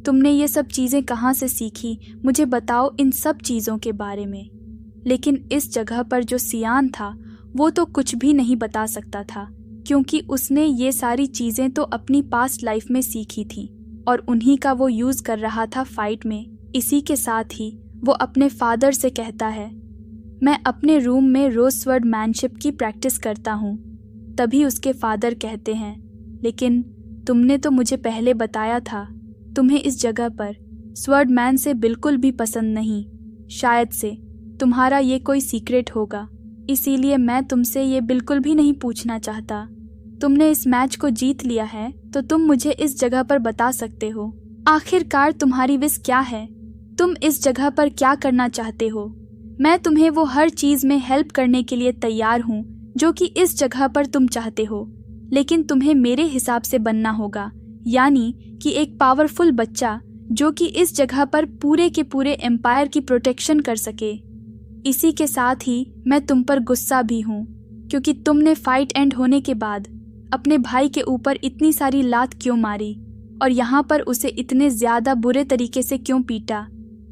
तुमने ये सब चीज़ें कहाँ से सीखी, मुझे बताओ इन सब चीज़ों के बारे में। लेकिन इस जगह पर जो सियान था वो तो कुछ भी नहीं बता सकता था, क्योंकि उसने ये सारी चीज़ें तो अपनी पास्ट लाइफ में सीखी थी और उन्हीं का वो यूज़ कर रहा था फाइट में। इसी के साथ ही वो अपने फादर से कहता है, मैं अपने रूम में रोज स्वॉर्डमैनशिप की प्रैक्टिस करता हूँ। तभी उसके फादर कहते हैं, लेकिन तुमने तो मुझे पहले बताया था तुम्हें इस जगह पर स्वॉर्डमैन से बिल्कुल भी पसंद नहीं, शायद से तुम्हारा ये कोई सीक्रेट होगा, इसीलिए मैं तुमसे ये बिल्कुल भी नहीं पूछना चाहता। तुमने इस मैच को जीत लिया है तो तुम मुझे इस जगह पर बता सकते हो, आखिरकार तुम्हारी विश क्या है, तुम इस जगह पर क्या करना चाहते हो। मैं तुम्हें वो हर चीज़ में हेल्प करने के लिए तैयार हूँ जो कि इस जगह पर तुम चाहते हो, लेकिन तुम्हें मेरे हिसाब से बनना होगा, यानी कि एक पावरफुल बच्चा जो कि इस जगह पर पूरे के पूरे एम्पायर की प्रोटेक्शन कर सके। इसी के साथ ही मैं तुम पर गुस्सा भी हूँ, क्योंकि तुमने फाइट एंड होने के बाद अपने भाई के ऊपर इतनी सारी लात क्यों मारी और यहाँ पर उसे इतने ज़्यादा बुरे तरीके से क्यों पीटा।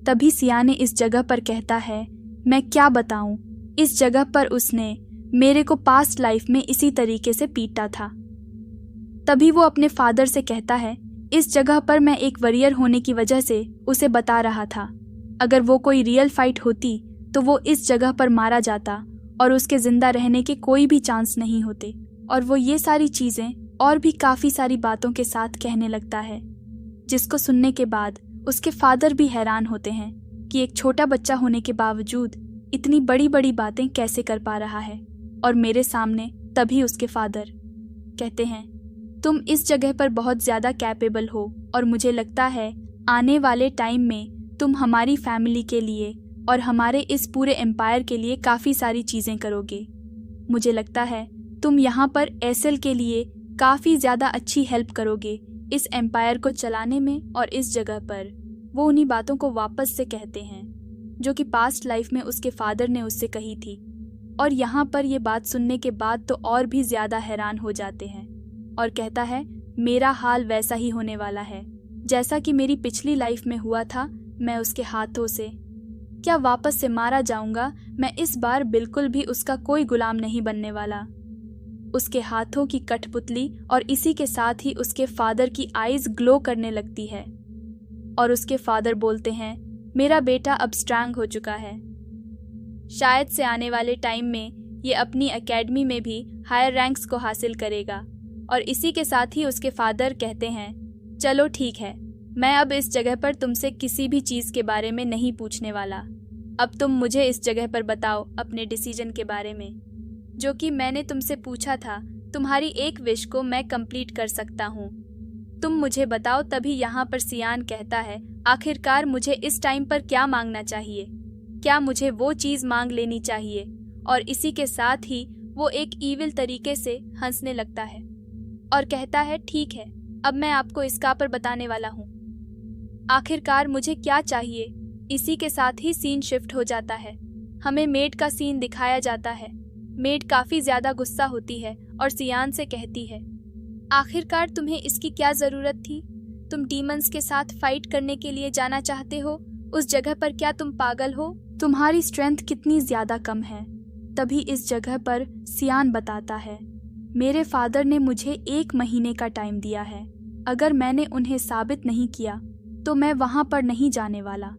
तभी सियाने इस जगह पर कहता है, मैं क्या बताऊँ, इस जगह पर उसने मेरे को पास्ट लाइफ में इसी तरीके से पीटा था। तभी वो अपने फादर से कहता है, इस जगह पर मैं एक वॉरियर होने की वजह से उसे बता रहा था, अगर वो कोई रियल फाइट होती तो वो इस जगह पर मारा जाता और उसके ज़िंदा रहने के कोई भी चांस नहीं होते। और वो ये सारी चीज़ें और भी काफ़ी सारी बातों के साथ कहने लगता है, जिसको सुनने के बाद उसके फादर भी हैरान होते हैं कि एक छोटा बच्चा होने के बावजूद इतनी बड़ी बड़ी बातें कैसे कर पा रहा है और मेरे सामने। तभी उसके फादर कहते हैं, तुम इस जगह पर बहुत ज़्यादा कैपेबल हो और मुझे लगता है आने वाले टाइम में तुम हमारी फैमिली के लिए और हमारे इस पूरे एम्पायर के लिए काफ़ी सारी चीज़ें करोगे। मुझे लगता है तुम यहाँ पर एसएल के लिए काफ़ी ज़्यादा अच्छी हेल्प करोगे इस एम्पायर को चलाने में। और इस जगह पर वो उन्हीं बातों को वापस से कहते हैं जो कि पास्ट लाइफ में उसके फादर ने उससे कही थी। और यहाँ पर ये बात सुनने के बाद तो और भी ज़्यादा हैरान हो जाते हैं और कहता है, मेरा हाल वैसा ही होने वाला है जैसा कि मेरी पिछली लाइफ में हुआ था। मैं उसके हाथों से क्या वापस से मारा जाऊंगा, मैं इस बार बिल्कुल भी उसका कोई गुलाम नहीं बनने वाला। उसके हाथों की कठपुतली और इसी के साथ ही उसके फादर की आईज ग्लो करने लगती है और उसके फादर बोलते हैं, मेरा बेटा अब स्ट्रांग हो चुका है। शायद से आने वाले टाइम में ये अपनी एकेडमी में भी हायर रैंक्स को हासिल करेगा। और इसी के साथ ही उसके फादर कहते हैं, चलो ठीक है, मैं अब इस जगह पर तुमसे किसी भी चीज़ के बारे में नहीं पूछने वाला। अब तुम मुझे इस जगह पर बताओ अपने डिसीजन के बारे में, जो कि मैंने तुमसे पूछा था। तुम्हारी एक विश को मैं कंप्लीट कर सकता हूँ, तुम मुझे बताओ। तभी यहाँ पर सियान कहता है, आखिरकार मुझे इस टाइम पर क्या मांगना चाहिए? क्या मुझे वो चीज़ मांग लेनी चाहिए? और इसी के साथ ही वो एक ईविल तरीके से हंसने लगता है और कहता है, ठीक है, अब मैं आपको इसका पर बताने वाला हूँ। आखिरकार मुझे क्या चाहिए? इसी के साथ ही सीन शिफ्ट हो जाता है। हमें मेड का सीन दिखाया जाता है। मेड काफ़ी ज़्यादा गुस्सा होती है और सियान से कहती है, आखिरकार तुम्हें इसकी क्या ज़रूरत थी? तुम डीमंस के साथ फाइट करने के लिए जाना चाहते हो उस जगह पर? क्या तुम पागल हो? तुम्हारी स्ट्रेंथ कितनी ज़्यादा कम है। तभी इस जगह पर सियान बताता है, मेरे फादर ने मुझे 1 महीने का टाइम दिया है। अगर मैंने उन्हें साबित नहीं किया तो मैं वहाँ पर नहीं जाने वाला।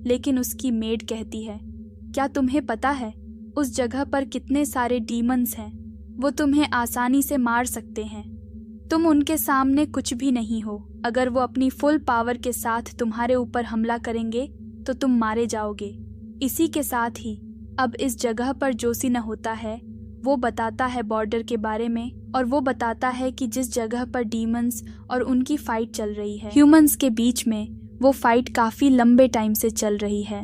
लेकिन उसकी मेड कहती है, क्या तुम्हें पता है उस जगह पर कितने सारे डीमंस हैं? वो तुम्हें आसानी से मार सकते हैं। तुम उनके सामने कुछ भी नहीं हो। अगर वो अपनी फुल पावर के साथ तुम्हारे ऊपर हमला करेंगे तो तुम मारे जाओगे। इसी के साथ ही अब इस जगह पर जोसिना होता है, वो बताता है बॉर्डर के बारे में, और वो बताता है कि जिस जगह पर डीमंस और उनकी फाइट चल रही है ह्यूमंस के बीच में, वो फाइट काफ़ी लंबे टाइम से चल रही है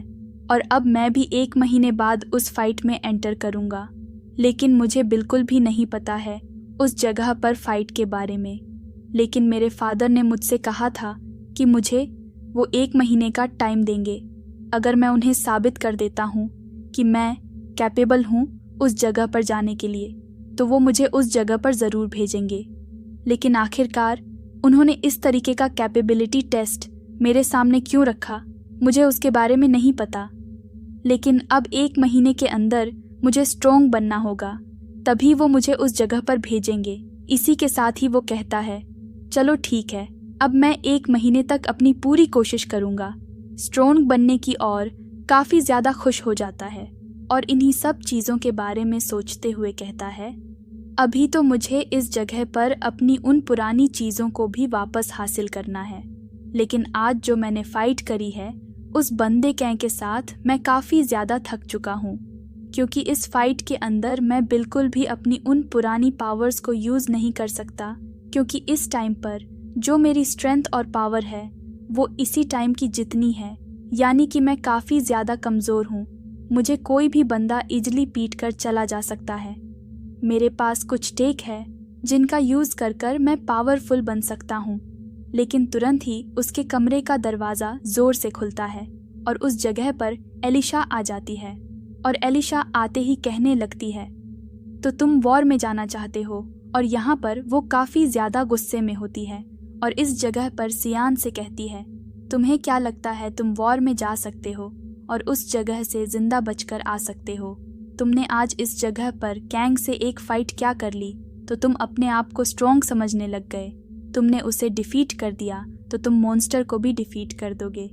और अब मैं भी 1 महीने बाद उस फाइट में एंटर करूँगा। लेकिन मुझे बिल्कुल भी नहीं पता है उस जगह पर फाइट के बारे में। लेकिन मेरे फादर ने मुझसे कहा था कि मुझे वो 1 महीने का टाइम देंगे। अगर मैं उन्हें साबित कर देता हूँ कि मैं कैपेबल हूँ उस जगह पर जाने के लिए, तो वो मुझे उस जगह पर ज़रूर भेजेंगे। लेकिन आखिरकार उन्होंने इस तरीके का कैपेबिलिटी टेस्ट मेरे सामने क्यों रखा, मुझे उसके बारे में नहीं पता। लेकिन अब 1 महीने के अंदर मुझे स्ट्रॉन्ग बनना होगा, तभी वो मुझे उस जगह पर भेजेंगे। इसी के साथ ही वो कहता है, चलो ठीक है, अब मैं 1 महीने तक अपनी पूरी कोशिश करूँगा स्ट्रॉन्ग बनने की। और काफ़ी ज़्यादा खुश हो जाता है और इन्हीं सब चीज़ों के बारे में सोचते हुए कहता है, अभी तो मुझे इस जगह पर अपनी उन पुरानी चीज़ों को भी वापस हासिल करना है। लेकिन आज जो मैंने फ़ाइट करी है उस बंदे कैं के साथ मैं काफ़ी ज़्यादा थक चुका हूँ, क्योंकि इस फाइट के अंदर मैं बिल्कुल भी अपनी उन पुरानी पावर्स को यूज़ नहीं कर सकता, क्योंकि इस टाइम पर जो मेरी स्ट्रेंथ और पावर है वो इसी टाइम की जितनी है, यानी कि मैं काफ़ी ज़्यादा कमज़ोर हूँ। मुझे कोई भी बंदा इजली पीट कर चला जा सकता है। मेरे पास कुछ टेक है जिनका यूज़ कर मैं पावरफुल बन सकता हूँ। लेकिन तुरंत ही उसके कमरे का दरवाज़ा ज़ोर से खुलता है और उस जगह पर एलिशा आ जाती है। और एलिशा आते ही कहने लगती है, तो तुम वॉर में जाना चाहते हो? और यहाँ पर वो काफ़ी ज़्यादा गुस्से में होती है और इस जगह पर सियान से कहती है, तुम्हें क्या लगता है तुम वॉर में जा सकते हो और उस जगह से ज़िंदा बचकर आ सकते हो? तुमने आज इस जगह पर कैंग से एक फ़ाइट क्या कर ली तो तुम अपने आप को स्ट्रॉन्ग समझने लग गए। तुमने उसे डिफ़ीट कर दिया तो तुम मॉन्स्टर को भी डिफ़ीट कर दोगे।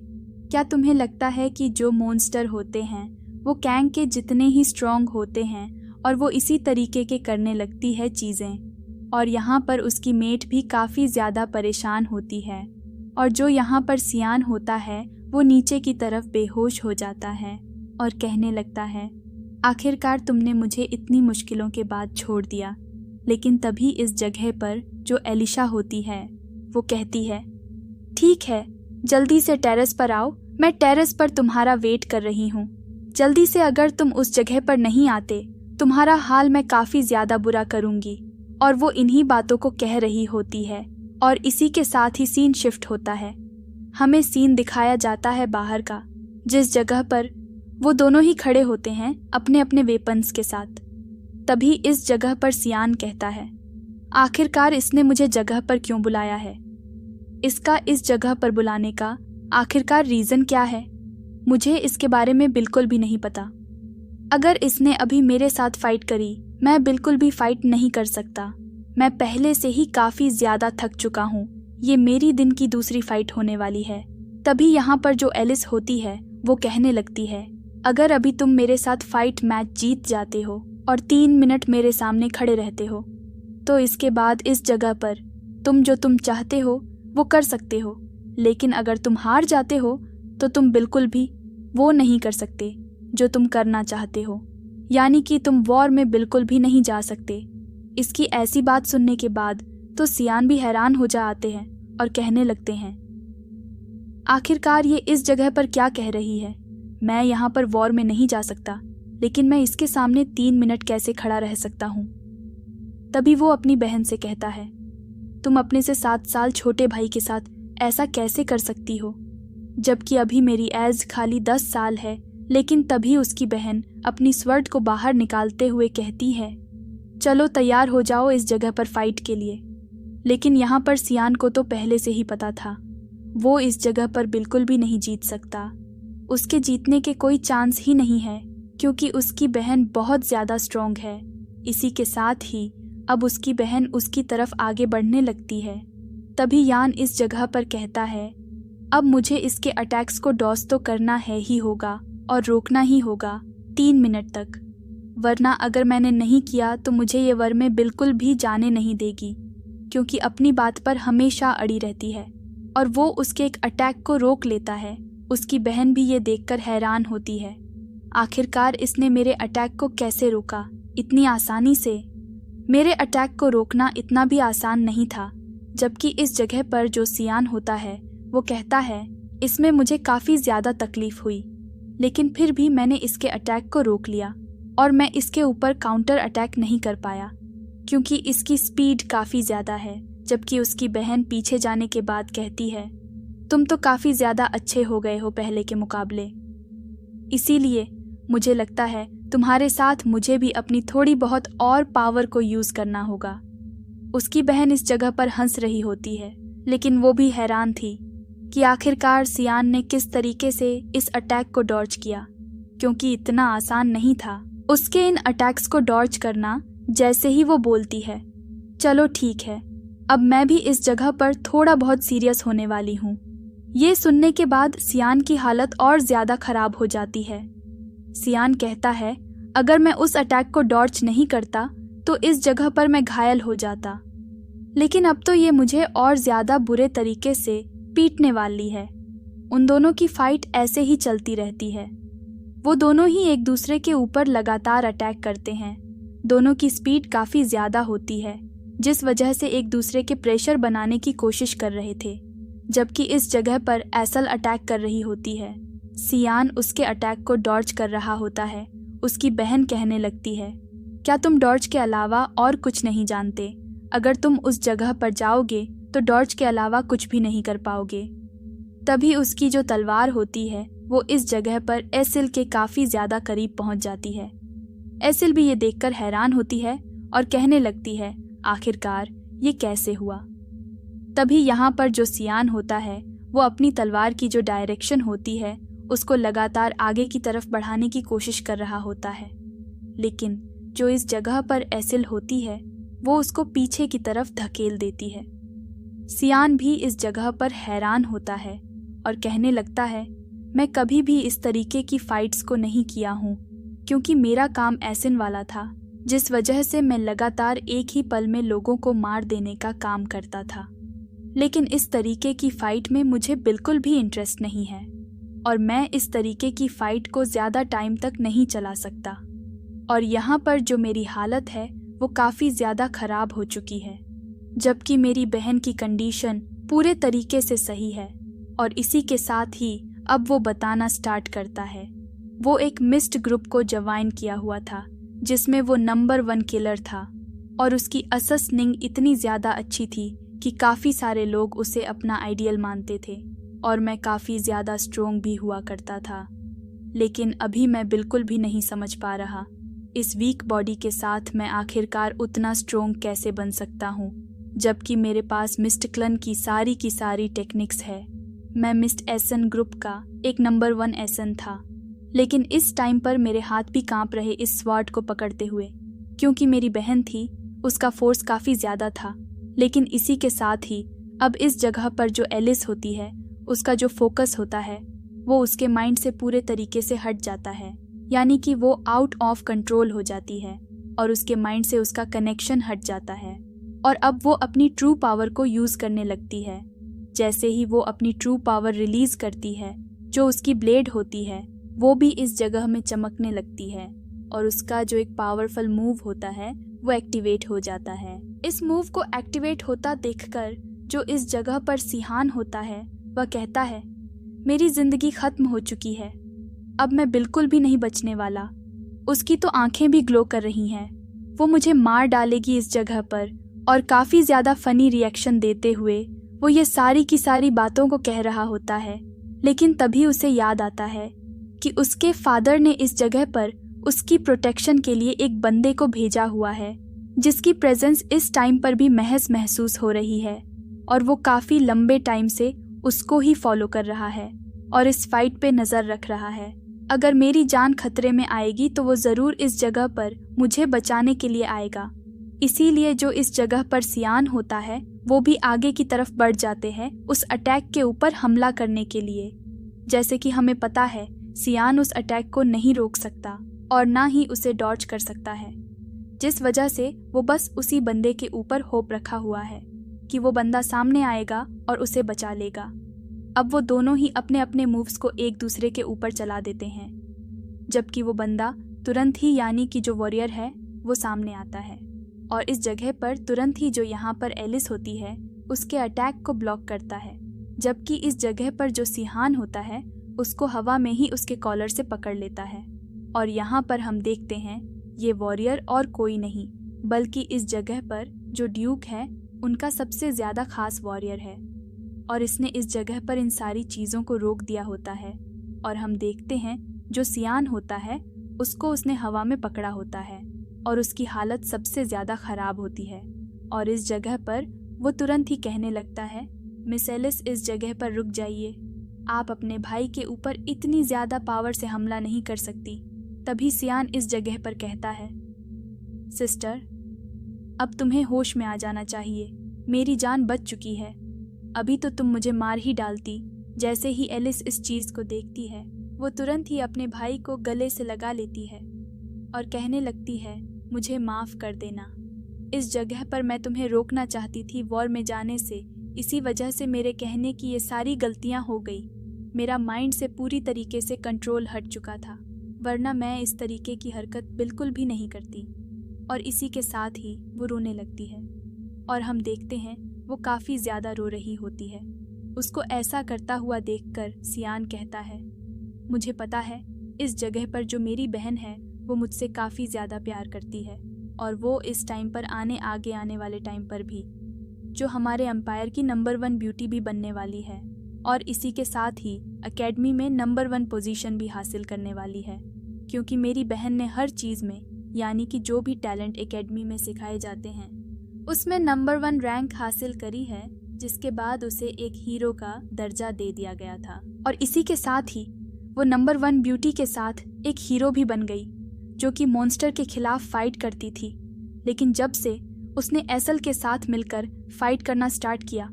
क्या तुम्हें लगता है कि जो मॉन्स्टर होते हैं वो कैंग के जितने ही स्ट्रॉन्ग होते हैं और वो इसी तरीके के करने लगती है चीज़ें? और यहाँ पर उसकी मेट भी काफ़ी ज़्यादा परेशान होती है और जो यहाँ पर सियान होता है वो नीचे की तरफ बेहोश हो जाता है और कहने लगता है, आखिरकार तुमने मुझे इतनी मुश्किलों के बाद छोड़ दिया। लेकिन तभी इस जगह पर जो एलिशा होती है वो कहती है, ठीक है, जल्दी से टेरेस पर आओ, मैं टेरेस पर तुम्हारा वेट कर रही हूँ। जल्दी से, अगर तुम उस जगह पर नहीं आते तुम्हारा हाल मैं काफ़ी ज़्यादा बुरा करूँगी। और वो इन्हीं बातों को कह रही होती है और इसी के साथ ही सीन शिफ्ट होता है। हमें सीन दिखाया जाता है बाहर का, जिस जगह पर वो दोनों ही खड़े होते हैं अपने अपने वेपन्स के साथ। तभी इस जगह पर सियान कहता है, आखिरकार इसने मुझे जगह पर क्यों बुलाया है? इसका इस जगह पर बुलाने का आखिरकार रीज़न क्या है? मुझे इसके बारे में बिल्कुल भी नहीं पता। अगर इसने अभी मेरे साथ फ़ाइट करी, मैं बिल्कुल भी फ़ाइट नहीं कर सकता। मैं पहले से ही काफ़ी ज़्यादा थक चुका हूँ। ये मेरी दिन की दूसरी फ़ाइट होने वाली है। तभी यहाँ पर जो एलिस होती है वो कहने लगती है, अगर अभी तुम मेरे साथ फाइट मैच जीत जाते हो और 3 मिनट मेरे सामने खड़े रहते हो, तो इसके बाद इस जगह पर तुम जो तुम चाहते हो वो कर सकते हो। लेकिन अगर तुम हार जाते हो तो तुम बिल्कुल भी वो नहीं कर सकते जो तुम करना चाहते हो, यानी कि तुम वॉर में बिल्कुल भी नहीं जा सकते। इसकी ऐसी बात सुनने के बाद तो सियान भी हैरान हो जाते हैं और कहने लगते हैं, आखिरकार ये इस जगह पर क्या कह रही है? मैं यहाँ पर वॉर में नहीं जा सकता, लेकिन मैं इसके सामने 3 मिनट कैसे खड़ा रह सकता हूँ? तभी वो अपनी बहन से कहता है, तुम अपने से 7 साल छोटे भाई के साथ ऐसा कैसे कर सकती हो, जबकि अभी मेरी एज खाली 10 साल है। लेकिन तभी उसकी बहन अपनी स्वर्ड को बाहर निकालते हुए कहती है, चलो तैयार हो जाओ इस जगह पर फाइट के लिए। लेकिन यहाँ पर सियान को तो पहले से ही पता था, वो इस जगह पर बिल्कुल भी नहीं जीत सकता। उसके जीतने के कोई चांस ही नहीं है, क्योंकि उसकी बहन बहुत ज़्यादा स्ट्रॉन्ग है। इसी के साथ ही अब उसकी बहन उसकी तरफ आगे बढ़ने लगती है। तभी यान इस जगह पर कहता है, अब मुझे इसके अटैक्स को डॉज तो करना है ही होगा और रोकना ही होगा 3 मिनट तक, वरना अगर मैंने नहीं किया तो मुझे ये वर में बिल्कुल भी जाने नहीं देगी, क्योंकि अपनी बात पर हमेशा अड़ी रहती है और वो उसके एक अटैक को रोक लेता है। उसकी बहन भी ये देखकर हैरान होती है, आखिरकार इसने मेरे अटैक को कैसे रोका इतनी आसानी से? मेरे अटैक को रोकना इतना भी आसान नहीं था। जबकि इस जगह पर जो सियान होता है वो कहता है, इसमें मुझे काफ़ी ज़्यादा तकलीफ हुई, लेकिन फिर भी मैंने इसके अटैक को रोक लिया और मैं इसके ऊपर काउंटर अटैक नहीं कर पाया, क्योंकि इसकी स्पीड काफ़ी ज़्यादा है। जबकि उसकी बहन पीछे जाने के बाद कहती है, तुम तो काफ़ी ज़्यादा अच्छे हो गए हो पहले के मुकाबले, इसीलिए मुझे लगता है तुम्हारे साथ मुझे भी अपनी थोड़ी बहुत और पावर को यूज़ करना होगा। उसकी बहन इस जगह पर हंस रही होती है, लेकिन वो भी हैरान थी कि आखिरकार सियान ने किस तरीके से इस अटैक को डॉज किया, क्योंकि इतना आसान नहीं था उसके इन अटैक्स को डॉज करना। जैसे ही वो बोलती है, चलो ठीक है, अब मैं भी इस जगह पर थोड़ा बहुत सीरियस होने वाली हूँ। ये सुनने के बाद सियान की हालत और ज़्यादा खराब हो जाती है। सियान कहता है, अगर मैं उस अटैक को डॉज नहीं करता तो इस जगह पर मैं घायल हो जाता, लेकिन अब तो ये मुझे और ज़्यादा बुरे तरीके से पीटने वाली है। उन दोनों की फाइट ऐसे ही चलती रहती है। वो दोनों ही एक दूसरे के ऊपर लगातार अटैक करते हैं। दोनों की स्पीड काफ़ी ज़्यादा होती है, जिस वजह से एक दूसरे के प्रेशर बनाने की कोशिश कर रहे थे। जबकि इस जगह पर एसल अटैक कर रही होती है। सियान उसके अटैक को डॉज कर रहा होता है। उसकी बहन कहने लगती है, क्या तुम डॉज के अलावा और कुछ नहीं जानते? अगर तुम उस जगह पर जाओगे तो डॉज के अलावा कुछ भी नहीं कर पाओगे। तभी उसकी जो तलवार होती है वो इस जगह पर एसिल के काफ़ी ज़्यादा करीब पहुंच जाती है। एसिल भी ये देखकर हैरान होती है और कहने लगती है, आखिरकार ये कैसे हुआ? तभी यहाँ पर जो सियान होता है वो अपनी तलवार की जो डायरेक्शन होती है उसको लगातार आगे की तरफ बढ़ाने की कोशिश कर रहा होता है, लेकिन जो इस जगह पर एसिल होती है वो उसको पीछे की तरफ धकेल देती है। सियान भी इस जगह पर हैरान होता है और कहने लगता है, मैं कभी भी इस तरीके की फाइट्स को नहीं किया हूँ, क्योंकि मेरा काम एसिन वाला था, जिस वजह से मैं लगातार एक ही पल में लोगों को मार देने का काम करता था। लेकिन इस तरीके की फ़ाइट में मुझे बिल्कुल भी इंटरेस्ट नहीं है और मैं इस तरीके की फ़ाइट को ज़्यादा टाइम तक नहीं चला सकता। और यहाँ पर जो मेरी हालत है वो काफ़ी ज़्यादा ख़राब हो चुकी है, जबकि मेरी बहन की कंडीशन पूरे तरीके से सही है। और इसी के साथ ही अब वो बताना स्टार्ट करता है। वो एक मिस्ट ग्रुप को ज्वाइन किया हुआ था, जिसमें वो नंबर 1 किलर था और उसकी असेसनिंग इतनी ज़्यादा अच्छी थी कि काफ़ी सारे लोग उसे अपना आइडियल मानते थे और मैं काफ़ी ज़्यादा स्ट्रोंग भी हुआ करता था। लेकिन अभी मैं बिल्कुल भी नहीं समझ पा रहा, इस वीक बॉडी के साथ मैं आखिरकार उतना स्ट्रोंग कैसे बन सकता हूँ, जबकि मेरे पास मिस्ट क्लन की सारी टेक्निक्स है। मैं मिस्ट एसन ग्रुप का एक नंबर 1 एसन था, लेकिन इस टाइम पर मेरे हाथ भी कांप रहे इस स्वॉर्ड को पकड़ते हुए, क्योंकि मेरी बहन थी, उसका फोर्स काफ़ी ज़्यादा था। लेकिन इसी के साथ ही अब इस जगह पर जो एलिस होती है उसका जो फोकस होता है वो उसके माइंड से पूरे तरीके से हट जाता है, यानी कि वो आउट ऑफ कंट्रोल हो जाती है और उसके माइंड से उसका कनेक्शन हट जाता है और अब वो अपनी ट्रू पावर को यूज़ करने लगती है। जैसे ही वो अपनी ट्रू पावर रिलीज करती है, जो उसकी ब्लेड होती है वो भी इस जगह में चमकने लगती है और उसका जो एक पावरफुल मूव होता है वो एक्टिवेट हो जाता है। इस मूव को एक्टिवेट होता देखकर जो इस जगह पर सिहान होता है वह कहता है, मेरी जिंदगी खत्म हो चुकी है, अब मैं बिल्कुल भी नहीं बचने वाला। उसकी तो आंखें भी ग्लो कर रही हैं, वो मुझे मार डालेगी इस जगह पर। और काफ़ी ज़्यादा फनी रिएक्शन देते हुए वो ये सारी की सारी बातों को कह रहा होता है, लेकिन तभी उसे याद आता है कि उसके फादर ने इस जगह पर उसकी प्रोटेक्शन के लिए एक बंदे को भेजा हुआ है, जिसकी प्रेजेंस इस टाइम पर भी महसूस हो रही है और वो काफ़ी लंबे टाइम से उसको ही फॉलो कर रहा है और इस फाइट पे नज़र रख रहा है। अगर मेरी जान खतरे में आएगी तो वो ज़रूर इस जगह पर मुझे बचाने के लिए आएगा। इसीलिए जो इस जगह पर सियान होता है वो भी आगे की तरफ बढ़ जाते हैं उस अटैक के ऊपर हमला करने के लिए। जैसे कि हमें पता है सियान उस अटैक को नहीं रोक सकता और ना ही उसे डॉज कर सकता है, जिस वजह से वो बस उसी बंदे के ऊपर होप रखा हुआ है कि वो बंदा सामने आएगा और उसे बचा लेगा। अब वो दोनों ही अपने अपने मूव्स को एक दूसरे के ऊपर चला देते हैं, जबकि वो बंदा तुरंत ही, यानी कि जो वॉरियर है, वो सामने आता है और इस जगह पर तुरंत ही जो यहाँ पर एलिस होती है उसके अटैक को ब्लॉक करता है, जबकि इस जगह पर जो सिहान होता है उसको हवा में ही उसके कॉलर से पकड़ लेता है। और यहाँ पर हम देखते हैं ये वॉरियर और कोई नहीं बल्कि इस जगह पर जो ड्यूक है उनका सबसे ज़्यादा खास वॉरियर है और इसने इस जगह पर इन सारी चीज़ों को रोक दिया होता है। और हम देखते हैं जो सियान होता है उसको उसने हवा में पकड़ा होता है और उसकी हालत सबसे ज़्यादा ख़राब होती है और इस जगह पर वो तुरंत ही कहने लगता है, मिस एलिस इस जगह पर रुक जाइए, आप अपने भाई के ऊपर इतनी ज़्यादा पावर से हमला नहीं कर सकती। तभी सियान इस जगह पर कहता है, सिस्टर अब तुम्हें होश में आ जाना चाहिए, मेरी जान बच चुकी है, अभी तो तुम मुझे मार ही डालती। जैसे ही एलिस इस चीज़ को देखती है वो तुरंत ही अपने भाई को गले से लगा लेती है और कहने लगती है, मुझे माफ़ कर देना, इस जगह पर मैं तुम्हें रोकना चाहती थी वॉर में जाने से, इसी वजह से मेरे कहने की ये सारी गलतियां हो गई। मेरा माइंड से पूरी तरीके से कंट्रोल हट चुका था, वरना मैं इस तरीके की हरकत बिल्कुल भी नहीं करती। और इसी के साथ ही वो रोने लगती है और हम देखते हैं वो काफ़ी ज़्यादा रो रही होती है। उसको ऐसा करता हुआ देखकर सियान कहता है, मुझे पता है इस जगह पर जो मेरी बहन है वो मुझसे काफ़ी ज़्यादा प्यार करती है और वो इस टाइम पर आगे आने वाले टाइम पर भी जो हमारे एम्पायर की नंबर 1 ब्यूटी भी बनने वाली है और इसी के साथ ही एकेडमी में नंबर 1 पोजीशन भी हासिल करने वाली है, क्योंकि मेरी बहन ने हर चीज़ में, यानी कि जो भी टैलेंट एकेडमी में सिखाए जाते हैं उसमें नंबर 1 रैंक हासिल करी है, जिसके बाद उसे एक हीरो का दर्जा दे दिया गया था। और इसी के साथ ही वो नंबर 1 ब्यूटी के साथ एक हीरो भी बन गई जो कि मॉन्स्टर के खिलाफ फाइट करती थी। लेकिन जब से उसने एसल के साथ मिलकर फाइट करना स्टार्ट किया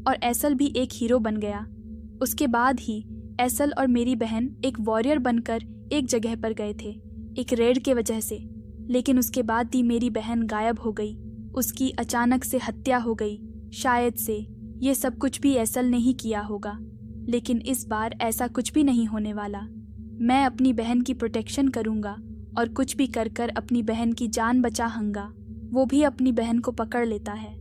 और एसल भी एक हीरो बन गया, उसके बाद ही एसल और मेरी बहन एक वॉरियर बनकर एक जगह पर गए थे एक रेड के वजह से। लेकिन उसके बाद ही मेरी बहन गायब हो गई, उसकी अचानक से हत्या हो गई। शायद से ये सब कुछ भी एसल ने ही किया होगा, लेकिन इस बार ऐसा कुछ भी नहीं होने वाला। मैं अपनी बहन की प्रोटेक्शन करूँगा और कुछ भी कर कर अपनी बहन की जान बचाऊंगा। वो भी अपनी बहन को पकड़ लेता है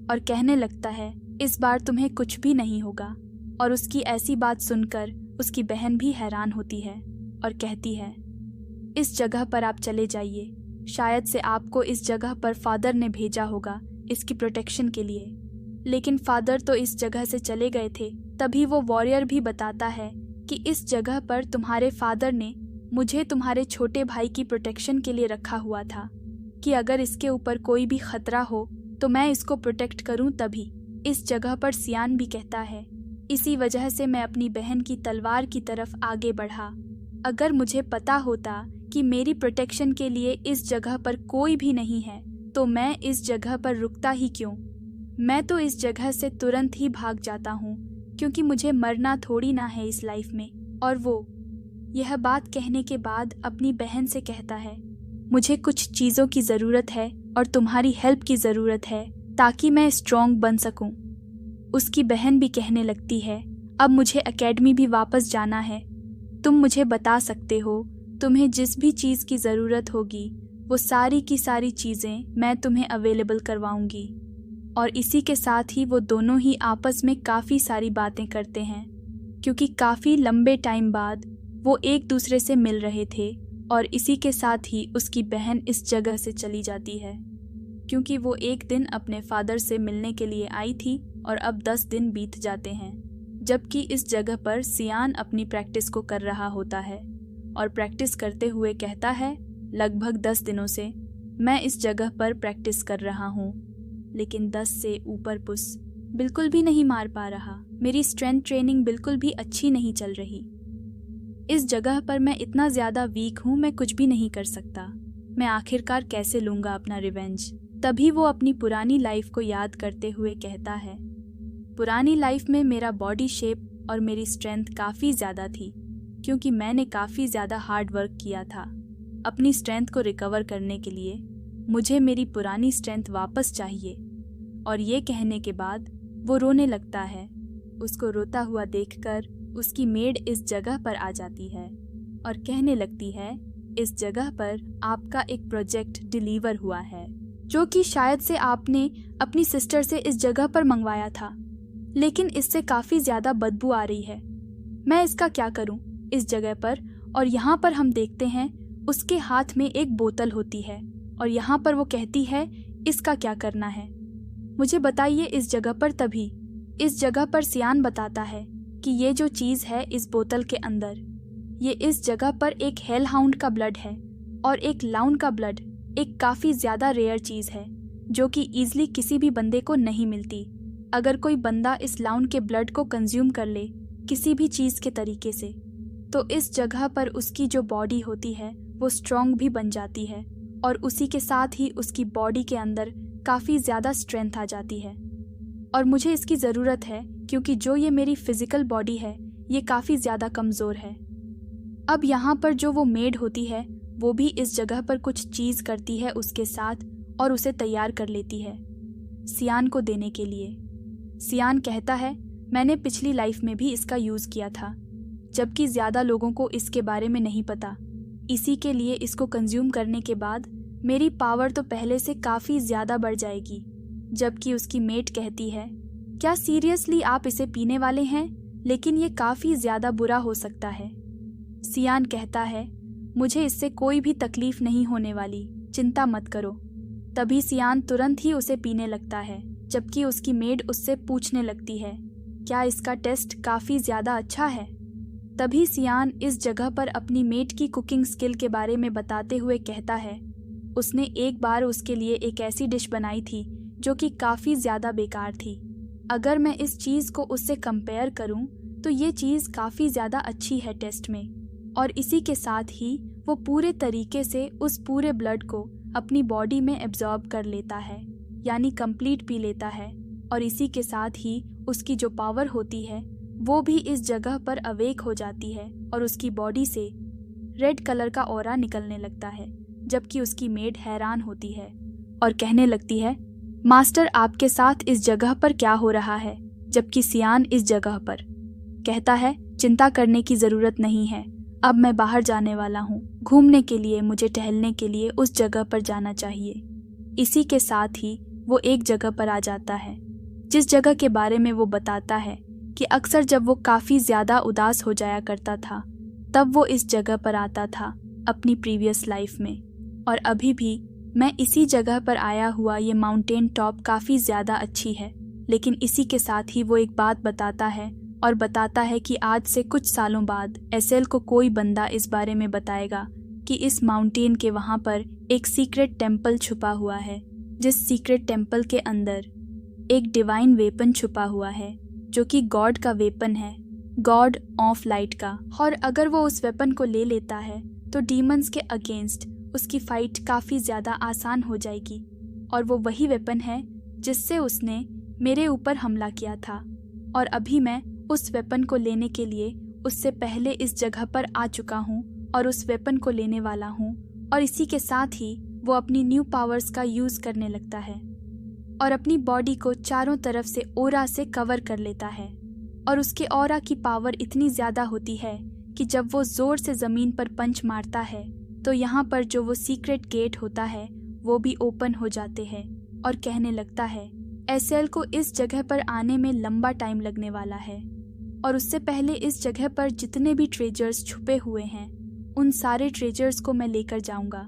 और कहने लगता है, इस बार तुम्हें कुछ भी नहीं होगा। और उसकी ऐसी बात सुनकर उसकी बहन भी हैरान होती है और कहती है, इस जगह पर आप चले जाइए, शायद से आपको इस जगह पर फादर ने भेजा होगा इसकी प्रोटेक्शन के लिए। लेकिन फादर तो इस जगह से चले गए थे। तभी वो वॉरियर भी बताता है कि इस जगह पर तुम्हारे फादर ने मुझे तुम्हारे छोटे भाई की प्रोटेक्शन के लिए रखा हुआ था कि अगर इसके ऊपर कोई भी खतरा हो तो मैं इसको प्रोटेक्ट करूं। तभी इस जगह पर सियान भी कहता है, इसी वजह से मैं अपनी बहन की तलवार की तरफ आगे बढ़ा। अगर मुझे पता होता कि मेरी प्रोटेक्शन के लिए इस जगह पर कोई भी नहीं है तो मैं इस जगह पर रुकता ही क्यों। मैं तो इस जगह से तुरंत ही भाग जाता हूँ, क्योंकि मुझे मरना थोड़ी ना है इस लाइफ में। और वो यह बात कहने के बाद अपनी बहन से कहता है, मुझे कुछ चीज़ों की ज़रूरत है और तुम्हारी हेल्प की ज़रूरत है ताकि मैं स्ट्रॉन्ग बन सकूं। उसकी बहन भी कहने लगती है, अब मुझे एकेडमी भी वापस जाना है। तुम मुझे बता सकते हो, तुम्हें जिस भी चीज़ की ज़रूरत होगी वो सारी की सारी चीज़ें मैं तुम्हें अवेलेबल करवाऊंगी। और इसी के साथ ही वो दोनों ही आपस में काफ़ी सारी बातें करते हैं, क्योंकि काफ़ी लंबे टाइम बाद वो एक दूसरे से मिल रहे थे। और इसी के साथ ही उसकी बहन इस जगह से चली जाती है, क्योंकि वो एक दिन अपने फादर से मिलने के लिए आई थी और अब 10 दिन बीत जाते हैं। जबकि इस जगह पर सियान अपनी प्रैक्टिस को कर रहा होता है और प्रैक्टिस करते हुए कहता है, लगभग 10 दिनों से मैं इस जगह पर प्रैक्टिस कर रहा हूँ, लेकिन 10 से ऊपर पुश बिल्कुल भी नहीं मार पा रहा। मेरी स्ट्रेंथ ट्रेनिंग बिल्कुल भी अच्छी नहीं चल रही। इस जगह पर मैं इतना ज़्यादा वीक हूँ, मैं कुछ भी नहीं कर सकता। मैं आखिरकार कैसे लूँगा अपना रिवेंज। तभी वो अपनी पुरानी लाइफ को याद करते हुए कहता है, पुरानी लाइफ में मेरा बॉडी शेप और मेरी स्ट्रेंथ काफ़ी ज़्यादा थी, क्योंकि मैंने काफ़ी ज़्यादा हार्ड वर्क किया था। अपनी स्ट्रेंथ को रिकवर करने के लिए मुझे मेरी पुरानी स्ट्रेंथ वापस चाहिए। और ये कहने के बाद वो रोने लगता है। उसको रोता हुआ देखकर उसकी मेड इस जगह पर आ जाती है और कहने लगती है, इस जगह पर आपका एक प्रोजेक्ट डिलीवर हुआ है, जो कि शायद से आपने अपनी सिस्टर से इस जगह पर मंगवाया था, लेकिन इससे काफ़ी ज़्यादा बदबू आ रही है। मैं इसका क्या करूं इस जगह पर। और यहाँ पर हम देखते हैं उसके हाथ में एक बोतल होती है और यहाँ पर वो कहती है, इसका क्या करना है, मुझे बताइए इस जगह पर। तभी इस जगह पर सियान बताता है कि ये जो चीज़ है इस बोतल के अंदर, ये इस जगह पर एक हेल हाउंड का ब्लड है और एक लाउन का ब्लड एक काफ़ी ज़्यादा रेयर चीज़ है, जो कि ईजिली किसी भी बंदे को नहीं मिलती। अगर कोई बंदा इस लाउन के ब्लड को कंज्यूम कर ले किसी भी चीज़ के तरीके से, तो इस जगह पर उसकी जो बॉडी होती है वो स्ट्रॉन्ग भी बन जाती है और उसी के साथ ही उसकी बॉडी के अंदर काफ़ी ज़्यादा स्ट्रेंथ आ जाती है। और मुझे इसकी ज़रूरत है, क्योंकि जो ये मेरी फिज़िकल बॉडी है ये काफ़ी ज़्यादा कमज़ोर है। अब यहाँ पर जो वो मेड होती है वो भी इस जगह पर कुछ चीज़ करती है उसके साथ और उसे तैयार कर लेती है सियान को देने के लिए। सियान कहता है, मैंने पिछली लाइफ में भी इसका यूज़ किया था, जबकि ज़्यादा लोगों को इसके बारे में नहीं पता। इसी के लिए इसको कंज्यूम करने के बाद मेरी पावर तो पहले से काफ़ी ज़्यादा बढ़ जाएगी। जबकि उसकी मेट कहती है, क्या सीरियसली आप इसे पीने वाले हैं, लेकिन ये काफ़ी ज़्यादा बुरा हो सकता है। सियान कहता है, मुझे इससे कोई भी तकलीफ नहीं होने वाली, चिंता मत करो। तभी सियान तुरंत ही उसे पीने लगता है, जबकि उसकी मेड उससे पूछने लगती है, क्या इसका टेस्ट काफ़ी ज़्यादा अच्छा है। तभी सियान इस जगह पर अपनी मेट की कुकिंग स्किल के बारे में बताते हुए कहता है, उसने एक बार उसके लिए एक ऐसी डिश बनाई थी जो कि काफ़ी ज़्यादा बेकार थी। अगर मैं इस चीज़ को उससे कंपेयर करूं तो ये चीज़ काफ़ी ज़्यादा अच्छी है टेस्ट में। और इसी के साथ ही वो पूरे तरीके से उस पूरे ब्लड को अपनी बॉडी में एब्जॉर्ब कर लेता है, यानी कंप्लीट पी लेता है। और इसी के साथ ही उसकी जो पावर होती है वो भी इस जगह पर अवेक हो जाती है और उसकी बॉडी से रेड कलर का ऑरा निकलने लगता है। जबकि उसकी मेड हैरान होती है और कहने लगती है, मास्टर आपके साथ इस जगह पर क्या हो रहा है। जबकि सियान इस जगह पर कहता है, चिंता करने की ज़रूरत नहीं है, अब मैं बाहर जाने वाला हूँ घूमने के लिए, मुझे टहलने के लिए उस जगह पर जाना चाहिए। इसी के साथ ही वो एक जगह पर आ जाता है जिस जगह के बारे में वो बताता है कि अक्सर जब वो काफ़ी ज़्यादा उदास हो जाया करता था तब वो इस जगह पर आता था अपनी प्रीवियस लाइफ में। और अभी भी मैं इसी जगह पर आया हुआ ये माउंटेन टॉप काफ़ी ज़्यादा अच्छी है। लेकिन इसी के साथ ही वो एक बात बताता है और बताता है कि आज से कुछ सालों बाद एसएल को कोई बंदा इस बारे में बताएगा कि इस माउंटेन के वहाँ पर एक सीक्रेट टेम्पल छुपा हुआ है, जिस सीक्रेट टेम्पल के अंदर एक डिवाइन वेपन छुपा हुआ है जो कि गॉड का वेपन है, गॉड ऑफ लाइट का। और अगर वो उस वेपन को ले लेता है तो डीमंस के अगेंस्ट उसकी फाइट काफ़ी ज़्यादा आसान हो जाएगी। और वो वही वेपन है जिससे उसने मेरे ऊपर हमला किया था। और अभी मैं उस वेपन को लेने के लिए उससे पहले इस जगह पर आ चुका हूँ और उस वेपन को लेने वाला हूँ, और इसी के साथ ही वो अपनी न्यू पावर्स का यूज़ करने लगता है और अपनी बॉडी को चारों तरफ से ऑरा से कवर कर लेता है। और उसके ऑरा की पावर इतनी ज़्यादा होती है कि जब वो ज़ोर से ज़मीन पर पंच मारता है तो यहाँ पर जो वो सीक्रेट गेट होता है वो भी ओपन हो जाते हैं, और कहने लगता है एसएल को इस जगह पर आने में लंबा टाइम लगने वाला है, और उससे पहले इस जगह पर जितने भी ट्रेजर्स छुपे हुए हैं उन सारे ट्रेजर्स को मैं लेकर जाऊंगा।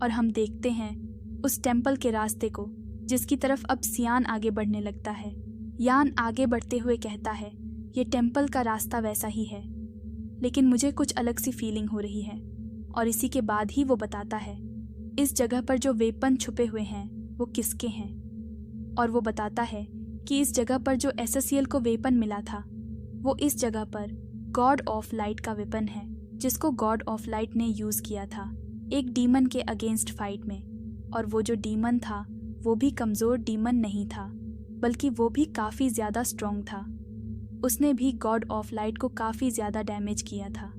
और हम देखते हैं उस टेम्पल के रास्ते को, जिसकी तरफ अब सियान आगे बढ़ने लगता है। यान आगे बढ़ते हुए कहता है ये टेम्पल का रास्ता वैसा ही है, लेकिन मुझे कुछ अलग सी फीलिंग हो रही है। और इसी के बाद ही वो बताता है इस जगह पर जो वेपन छुपे हुए हैं वो किसके हैं, और वो बताता है कि इस जगह पर जो एसएससीएल को वेपन मिला था वो इस जगह पर गॉड ऑफ लाइट का वेपन है, जिसको गॉड ऑफ लाइट ने यूज़ किया था एक डीमन के अगेंस्ट फाइट में। और वो जो डीमन था वो भी कमज़ोर डीमन नहीं था, बल्कि वो भी काफ़ी ज़्यादा स्ट्रॉन्ग था। उसने भी गॉड ऑफ लाइट को काफ़ी ज़्यादा डैमेज किया था।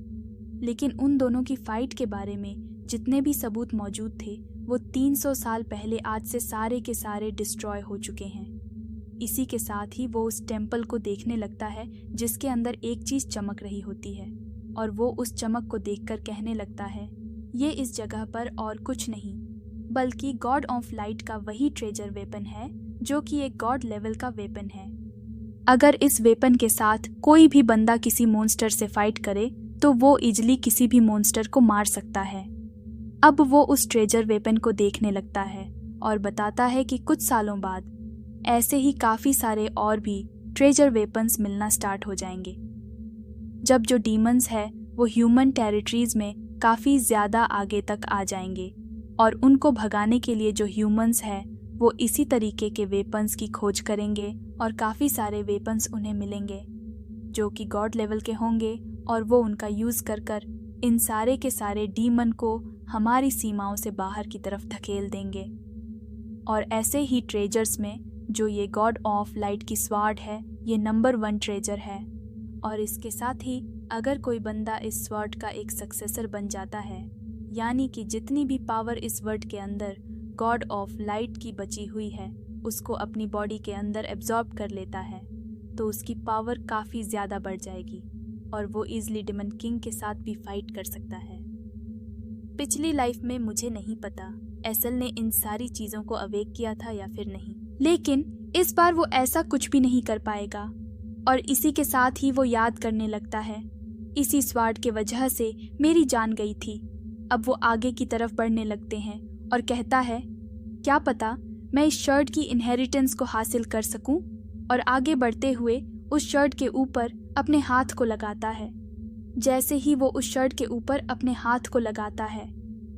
लेकिन उन दोनों की फ़ाइट के बारे में जितने भी सबूत मौजूद थे वो 300 साल पहले आज से सारे के सारे डिस्ट्रॉय हो चुके हैं। इसी के साथ ही वो उस टेम्पल को देखने लगता है जिसके अंदर एक चीज़ चमक रही होती है, और वो उस चमक को देखकर कहने लगता है ये इस जगह पर और कुछ नहीं बल्कि गॉड ऑफ लाइट का वही ट्रेजर वेपन है जो कि एक गॉड लेवल का वेपन है। अगर इस वेपन के साथ कोई भी बंदा किसी मॉन्स्टर से फाइट करे तो वो इजली किसी भी मॉन्स्टर को मार सकता है। अब वो उस ट्रेजर वेपन को देखने लगता है और बताता है कि कुछ सालों बाद ऐसे ही काफ़ी सारे और भी ट्रेजर वेपन्स मिलना स्टार्ट हो जाएंगे, जब जो डीमंस है वो ह्यूमन टेरिटरीज में काफ़ी ज़्यादा आगे तक आ जाएंगे, और उनको भगाने के लिए जो ह्यूमंस है वो इसी तरीके के वेपन्स की खोज करेंगे, और काफ़ी सारे वेपन्स उन्हें मिलेंगे जो कि गॉड लेवल के होंगे, और वो उनका यूज़ कर कर इन सारे के सारे डीमन को हमारी सीमाओं से बाहर की तरफ धकेल देंगे। और ऐसे ही ट्रेजर्स में जो ये गॉड ऑफ लाइट की स्वार्ड है ये नंबर 1 ट्रेजर है। और इसके साथ ही अगर कोई बंदा इस स्वार्ड का एक सक्सेसर बन जाता है, यानी कि जितनी भी पावर इस वर्ड के अंदर गॉड ऑफ लाइट की बची हुई है उसको अपनी बॉडी के अंदर एब्जॉर्ब कर लेता है, तो उसकी पावर काफ़ी ज़्यादा बढ़ जाएगी और वो इजली डेमन किंग के साथ भी फाइट कर सकता है। पिछली लाइफ में मुझे नहीं पता एसल ने इन सारी चीज़ों को अवेक किया था या फिर नहीं, लेकिन इस बार वो ऐसा कुछ भी नहीं कर पाएगा। और इसी के साथ ही वो याद करने लगता है इसी स्वार्ड के वजह से मेरी जान गई थी। अब वो आगे की तरफ बढ़ने लगते हैं और कहता है क्या पता मैं इस शर्ट की इनहेरिटेंस को हासिल कर सकूं, और आगे बढ़ते हुए उस शर्ट के ऊपर अपने हाथ को लगाता है। जैसे ही वो उस शर्ट के ऊपर अपने हाथ को लगाता है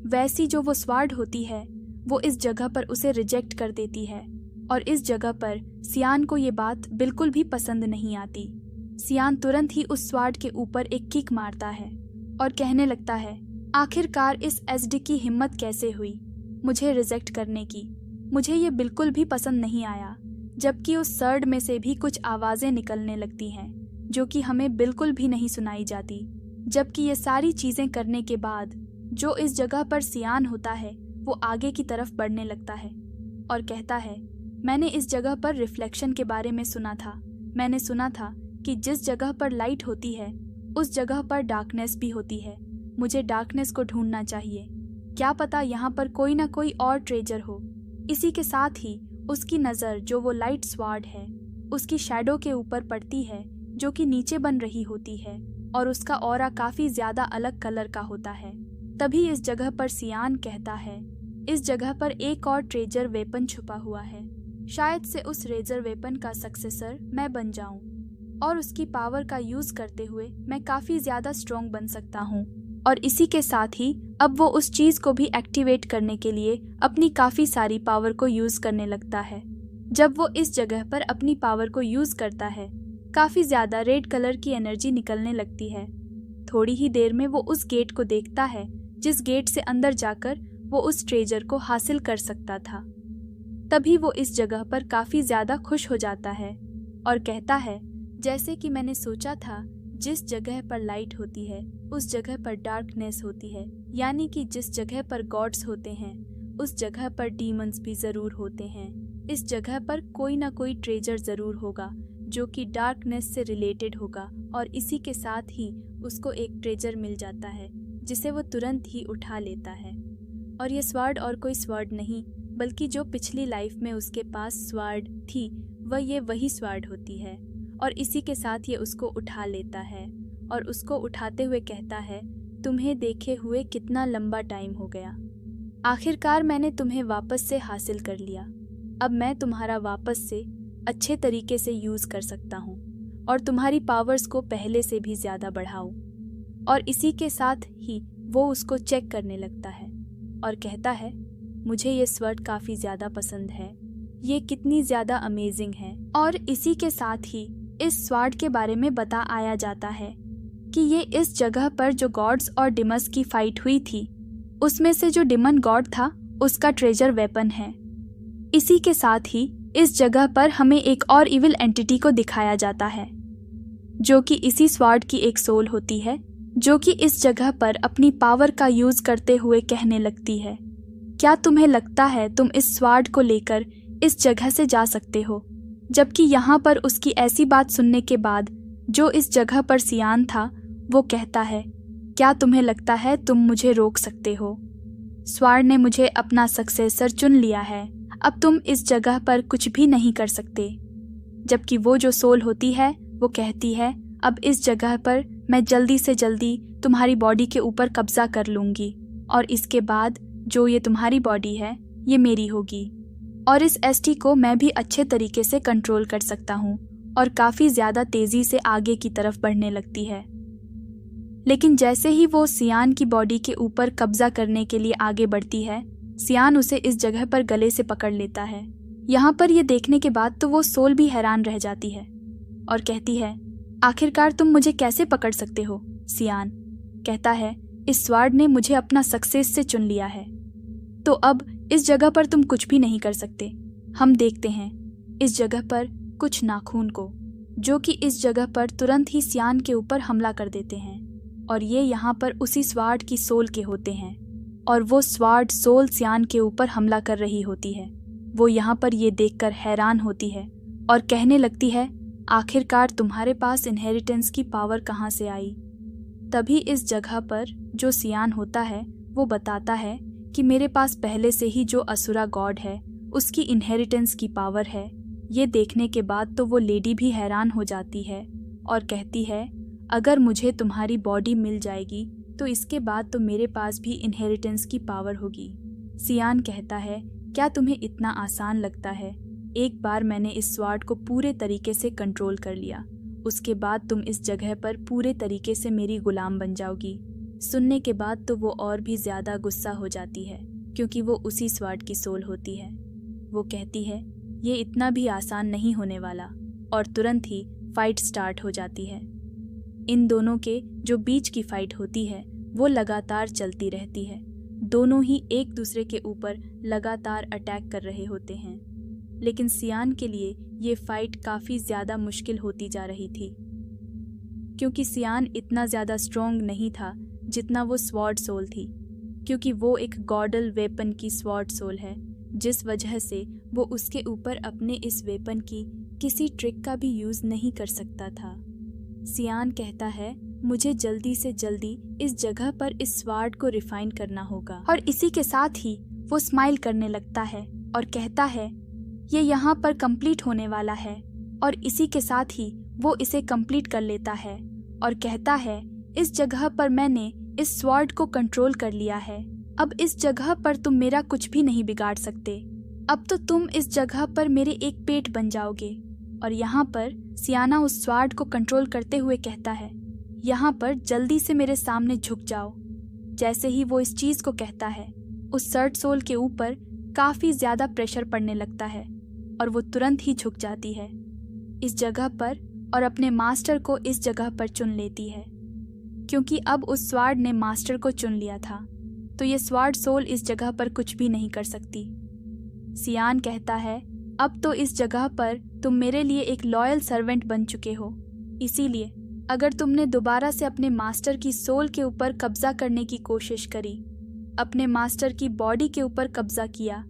वैसी जो वो स्वार्ड होती है वो इस जगह पर उसे रिजेक्ट कर देती है, और इस जगह पर सियान को ये बात बिल्कुल भी पसंद नहीं आती। सियान तुरंत ही उस स्वार्ड के ऊपर एक किक मारता है और कहने लगता है आखिरकार इस एसडी की हिम्मत कैसे हुई मुझे रिजेक्ट करने की, मुझे ये बिल्कुल भी पसंद नहीं आया। जबकि उस सर्ड में से भी कुछ आवाज़ें निकलने लगती हैं जो कि हमें बिल्कुल भी नहीं सुनाई जाती। जबकि ये सारी चीज़ें करने के बाद जो इस जगह पर सियान होता है वो आगे की तरफ बढ़ने लगता है और कहता है मैंने इस जगह पर रिफ्लेक्शन के बारे में सुना था। मैंने सुना था कि जिस जगह पर लाइट होती है उस जगह पर डार्कनेस भी होती है। मुझे डार्कनेस को ढूंढना चाहिए, क्या पता यहाँ पर कोई ना कोई और ट्रेजर हो। इसी के साथ ही उसकी नज़र जो वो लाइट स्वार्ड है उसकी शैडो के ऊपर पड़ती है जो कि नीचे बन रही होती है, और उसका ऑरा काफ़ी ज़्यादा अलग कलर का होता है। तभी इस जगह पर सियान कहता है इस जगह पर एक और ट्रेजर वेपन छुपा हुआ है, शायद से उस रेजर वेपन का सक्सेसर मैं बन जाऊं और उसकी पावर का यूज़ करते हुए मैं काफ़ी ज़्यादा स्ट्रॉन्ग बन सकता हूं। और इसी के साथ ही अब वो उस चीज़ को भी एक्टिवेट करने के लिए अपनी काफ़ी सारी पावर को यूज़ करने लगता है। जब वो इस जगह पर अपनी पावर को यूज़ करता है काफ़ी ज़्यादा रेड कलर की एनर्जी निकलने लगती है। थोड़ी ही देर में वो उस गेट को देखता है जिस गेट से अंदर जाकर वो उस ट्रेजर को हासिल कर सकता था। तभी वो इस जगह पर काफ़ी ज़्यादा खुश हो जाता है और कहता है जैसे कि मैंने सोचा था जिस जगह पर लाइट होती है उस जगह पर डार्कनेस होती है, यानी कि जिस जगह पर गॉड्स होते हैं उस जगह पर डीमंस भी ज़रूर होते हैं। इस जगह पर कोई ना कोई ट्रेजर ज़रूर होगा जो कि डार्कनेस से रिलेटेड होगा, और इसी के साथ ही उसको एक ट्रेजर मिल जाता है जिसे वो तुरंत ही उठा लेता है। और ये स्वॉर्ड और कोई स्वॉर्ड नहीं, बल्कि जो पिछली लाइफ में उसके पास स्वॉर्ड थी ये वही स्वॉर्ड होती है। और इसी के साथ ये उसको उठा लेता है और उसको उठाते हुए कहता है, तुम्हें देखे हुए कितना लंबा टाइम हो गया। आखिरकार मैंने तुम्हें वापस से हासिल कर लिया। अब मैं तुम्हारा वापस से अच्छे तरीके से यूज़ कर सकता हूँ और तुम्हारी पावर्स को पहले से भी ज़्यादा बढ़ाऊँ। और इसी के साथ ही वो उसको चेक करने लगता है और कहता है, मुझे ये स्वॉर्ड काफ़ी ज़्यादा पसंद है, ये कितनी ज़्यादा अमेजिंग है। और इसी के साथ ही इस स्वॉर्ड के बारे में बता आया जाता है कि ये इस जगह पर जो गॉड्स और डिमस की फाइट हुई थी उसमें से जो डिमन गॉड था उसका ट्रेजर वेपन है। इसी के साथ ही इस जगह पर हमें एक और इविल एंटिटी को दिखाया जाता है जो कि इसी स्वॉर्ड की एक सोल होती है, जो कि इस जगह पर अपनी पावर का यूज करते हुए कहने लगती है, क्या तुम्हें लगता है तुम इस स्वॉर्ड को लेकर इस जगह से जा सकते हो? जबकि यहाँ पर उसकी ऐसी बात सुनने के बाद जो इस जगह पर सियान था वो कहता है, क्या तुम्हें लगता है तुम मुझे रोक सकते हो? स्वॉर्ड ने मुझे अपना सक्सेसर चुन लिया है, अब तुम इस जगह पर कुछ भी नहीं कर सकते। जबकि वो जो सोल होती है वो कहती है, अब इस जगह पर मैं जल्दी से जल्दी तुम्हारी बॉडी के ऊपर कब्जा कर लूँगी और इसके बाद जो ये तुम्हारी बॉडी है ये मेरी होगी और इस एसटी को मैं भी अच्छे तरीके से कंट्रोल कर सकता हूँ। और काफ़ी ज़्यादा तेज़ी से आगे की तरफ बढ़ने लगती है। लेकिन जैसे ही वो सियान की बॉडी के ऊपर कब्जा करने के लिए आगे बढ़ती है, सियान उसे इस जगह पर गले से पकड़ लेता है। यहाँ पर ये देखने के बाद तो वो सोल भी हैरान रह जाती है और कहती है, आखिरकार तुम मुझे कैसे पकड़ सकते हो? सियान कहता है, इस स्वॉर्ड ने मुझे अपना सक्सेस से चुन लिया है, तो अब इस जगह पर तुम कुछ भी नहीं कर सकते। हम देखते हैं इस जगह पर कुछ नाखून को, जो कि इस जगह पर तुरंत ही सियान के ऊपर हमला कर देते हैं और ये यहाँ पर उसी स्वॉर्ड की सोल के होते हैं और वो स्वॉर्ड सोल सियान के ऊपर हमला कर रही होती है। वो यहाँ पर ये देखकर हैरान होती है और कहने लगती है, आखिरकार तुम्हारे पास इनहेरिटेंस की पावर कहाँ से आई? तभी इस जगह पर जो सियान होता है वो बताता है कि मेरे पास पहले से ही जो असुरा गॉड है उसकी इनहेरिटेंस की पावर है। ये देखने के बाद तो वो लेडी भी हैरान हो जाती है और कहती है, अगर मुझे तुम्हारी बॉडी मिल जाएगी तो इसके बाद तो मेरे पास भी इनहेरिटेंस की पावर होगी। सियान कहता है, क्या तुम्हें इतना आसान लगता है? एक बार मैंने इस स्वॉर्ड को पूरे तरीके से कंट्रोल कर लिया, उसके बाद तुम इस जगह पर पूरे तरीके से मेरी गुलाम बन जाओगी। सुनने के बाद तो वो और भी ज़्यादा गुस्सा हो जाती है क्योंकि वो उसी स्वॉर्ड की सोल होती है। वो कहती है, ये इतना भी आसान नहीं होने वाला, और तुरंत ही फाइट स्टार्ट हो जाती है। इन दोनों के जो बीच की फाइट होती है वो लगातार चलती रहती है। दोनों ही एक दूसरे के ऊपर लगातार अटैक कर रहे होते हैं, लेकिन सियान के लिए ये फाइट काफ़ी ज़्यादा मुश्किल होती जा रही थी क्योंकि सियान इतना ज़्यादा स्ट्रॉन्ग नहीं था जितना वो स्वॉर्ड सोल थी, क्योंकि वो एक गॉडल वेपन की स्वॉर्ड सोल है, जिस वजह से वो उसके ऊपर अपने इस वेपन की किसी ट्रिक का भी यूज़ नहीं कर सकता था। सियान कहता है, मुझे जल्दी से जल्दी इस जगह पर इस स्वॉर्ड को रिफाइन करना होगा। और इसी के साथ ही वो स्माइल करने लगता है और कहता है, ये यहाँ पर कंप्लीट होने वाला है। और इसी के साथ ही वो इसे कंप्लीट कर लेता है और कहता है, इस जगह पर मैंने इस स्वॉर्ड को कंट्रोल कर लिया है, अब इस जगह पर तुम मेरा कुछ भी नहीं बिगाड़ सकते। अब तो तुम इस जगह पर मेरे एक पेट बन जाओगे। और यहाँ पर सियाना उस स्वॉर्ड को कंट्रोल करते हुए कहता है, यहाँ पर जल्दी से मेरे सामने झुक जाओ। जैसे ही वो इस चीज़ को कहता है, उस सर्ड सोल के ऊपर काफ़ी ज़्यादा प्रेशर पड़ने लगता है और वो तुरंत ही झुक जाती है इस जगह पर और अपने मास्टर को इस जगह पर चुन लेती है, क्योंकि अब उस स्वॉर्ड ने मास्टर को चुन लिया था, तो ये स्वॉर्ड सोल इस जगह पर कुछ भी नहीं कर सकती। सियान कहता है, अब तो इस जगह पर तुम मेरे लिए एक लॉयल सर्वेंट बन चुके हो, इसीलिए अगर तुमने दोबारा से अपने मास्टर की सोल के ऊपर कब्जा करने की कोशिश करी, अपने मास्टर की बॉडी के ऊपर कब्जा किया,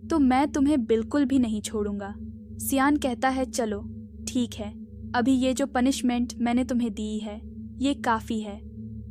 तो मैं तुम्हें बिल्कुल भी नहीं छोड़ूंगा। सियान कहता है, चलो ठीक है, अभी ये जो पनिशमेंट मैंने तुम्हें दी है ये काफ़ी है।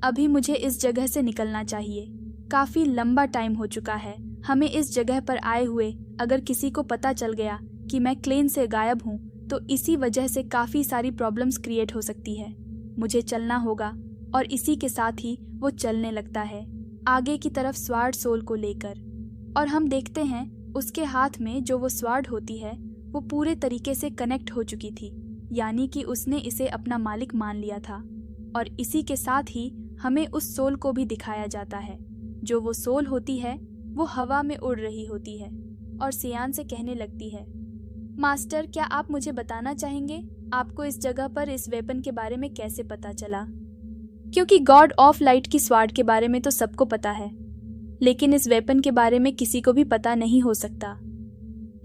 अभी मुझे इस जगह से निकलना चाहिए। काफ़ी लंबा टाइम हो चुका है हमें इस जगह पर आए हुए। अगर किसी को पता चल गया कि मैं क्लेन से गायब हूँ तो इसी वजह से काफ़ी सारी प्रॉब्लम्स क्रिएट हो सकती है। मुझे चलना होगा। और इसी के साथ ही वो चलने लगता है आगे की तरफ स्वार्ड सोल को लेकर। और हम देखते हैं उसके हाथ में जो वो स्वार्ड होती है वो पूरे तरीके से कनेक्ट हो चुकी थी, यानी कि उसने इसे अपना मालिक मान लिया था। और इसी के साथ ही हमें उस सोल को भी दिखाया जाता है। जो वो सोल होती है वो हवा में उड़ रही होती है और सियान से कहने लगती है, मास्टर क्या आप मुझे बताना चाहेंगे आपको इस जगह पर इस वेपन के बारे में कैसे पता चला? क्योंकि गॉड ऑफ लाइट की स्वार्ड के बारे में तो सबको पता है, लेकिन इस वेपन के बारे में किसी को भी पता नहीं हो सकता।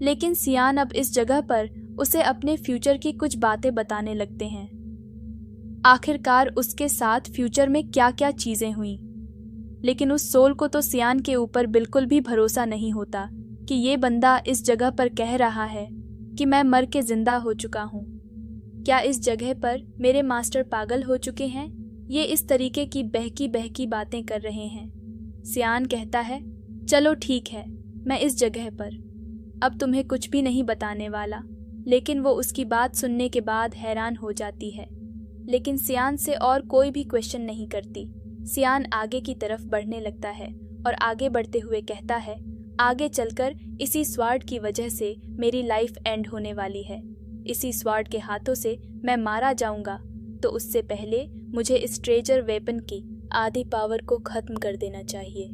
लेकिन सियान अब इस जगह पर उसे अपने फ्यूचर की कुछ बातें बताने लगते हैं। आखिरकार उसके साथ फ्यूचर में क्या क्या चीजें हुई। लेकिन उस सोल को तो सियान के ऊपर बिल्कुल भी भरोसा नहीं होता कि ये बंदा इस जगह पर कह रहा है कि मैं मर के जिंदा हो चुका हूँ। क्या इस जगह पर मेरे मास्टर पागल हो चुके हैं? ये इस तरीके की बहकी बहकी बातें कर रहे हैं। सियान कहता है, चलो ठीक है, मैं इस जगह पर अब तुम्हें कुछ भी नहीं बताने वाला। लेकिन वो उसकी बात सुनने के बाद हैरान हो जाती है, लेकिन सियान से और कोई भी क्वेश्चन नहीं करती। सियान आगे की तरफ बढ़ने लगता है और आगे बढ़ते हुए कहता है, आगे चलकर इसी स्वार्ड की वजह से मेरी लाइफ एंड होने वाली है। इसी स्वार्ड के हाथों से मैं मारा जाऊंगा, तो उससे पहले मुझे इस ट्रेजर वेपन की आधी पावर को खत्म कर देना चाहिए।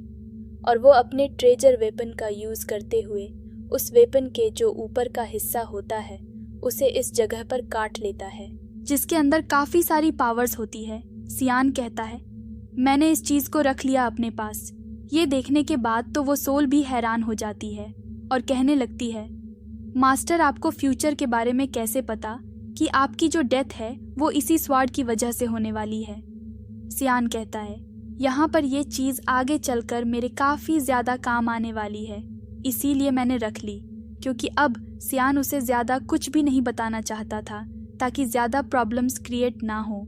और वो अपने ट्रेजर वेपन का यूज करते हुए उस वेपन के जो ऊपर का हिस्सा होता है उसे इस जगह पर काट लेता है, जिसके अंदर काफी सारी पावर्स होती है। सियान कहता है, मैंने इस चीज को रख लिया अपने पास। ये देखने के बाद तो वो सोल भी हैरान हो जाती है और कहने लगती है, मास्टर आपको फ्यूचर के बारे में कैसे पता कि आपकी जो डेथ है वो इसी स्वार्ड की वजह से होने वाली है? सियान कहता है, यहाँ पर ये चीज आगे चलकर मेरे काफी ज्यादा काम आने वाली है, इसीलिए मैंने रख ली। क्योंकि अब सियान उसे ज्यादा कुछ भी नहीं बताना चाहता था ताकि ज्यादा प्रॉब्लम्स क्रिएट ना हो।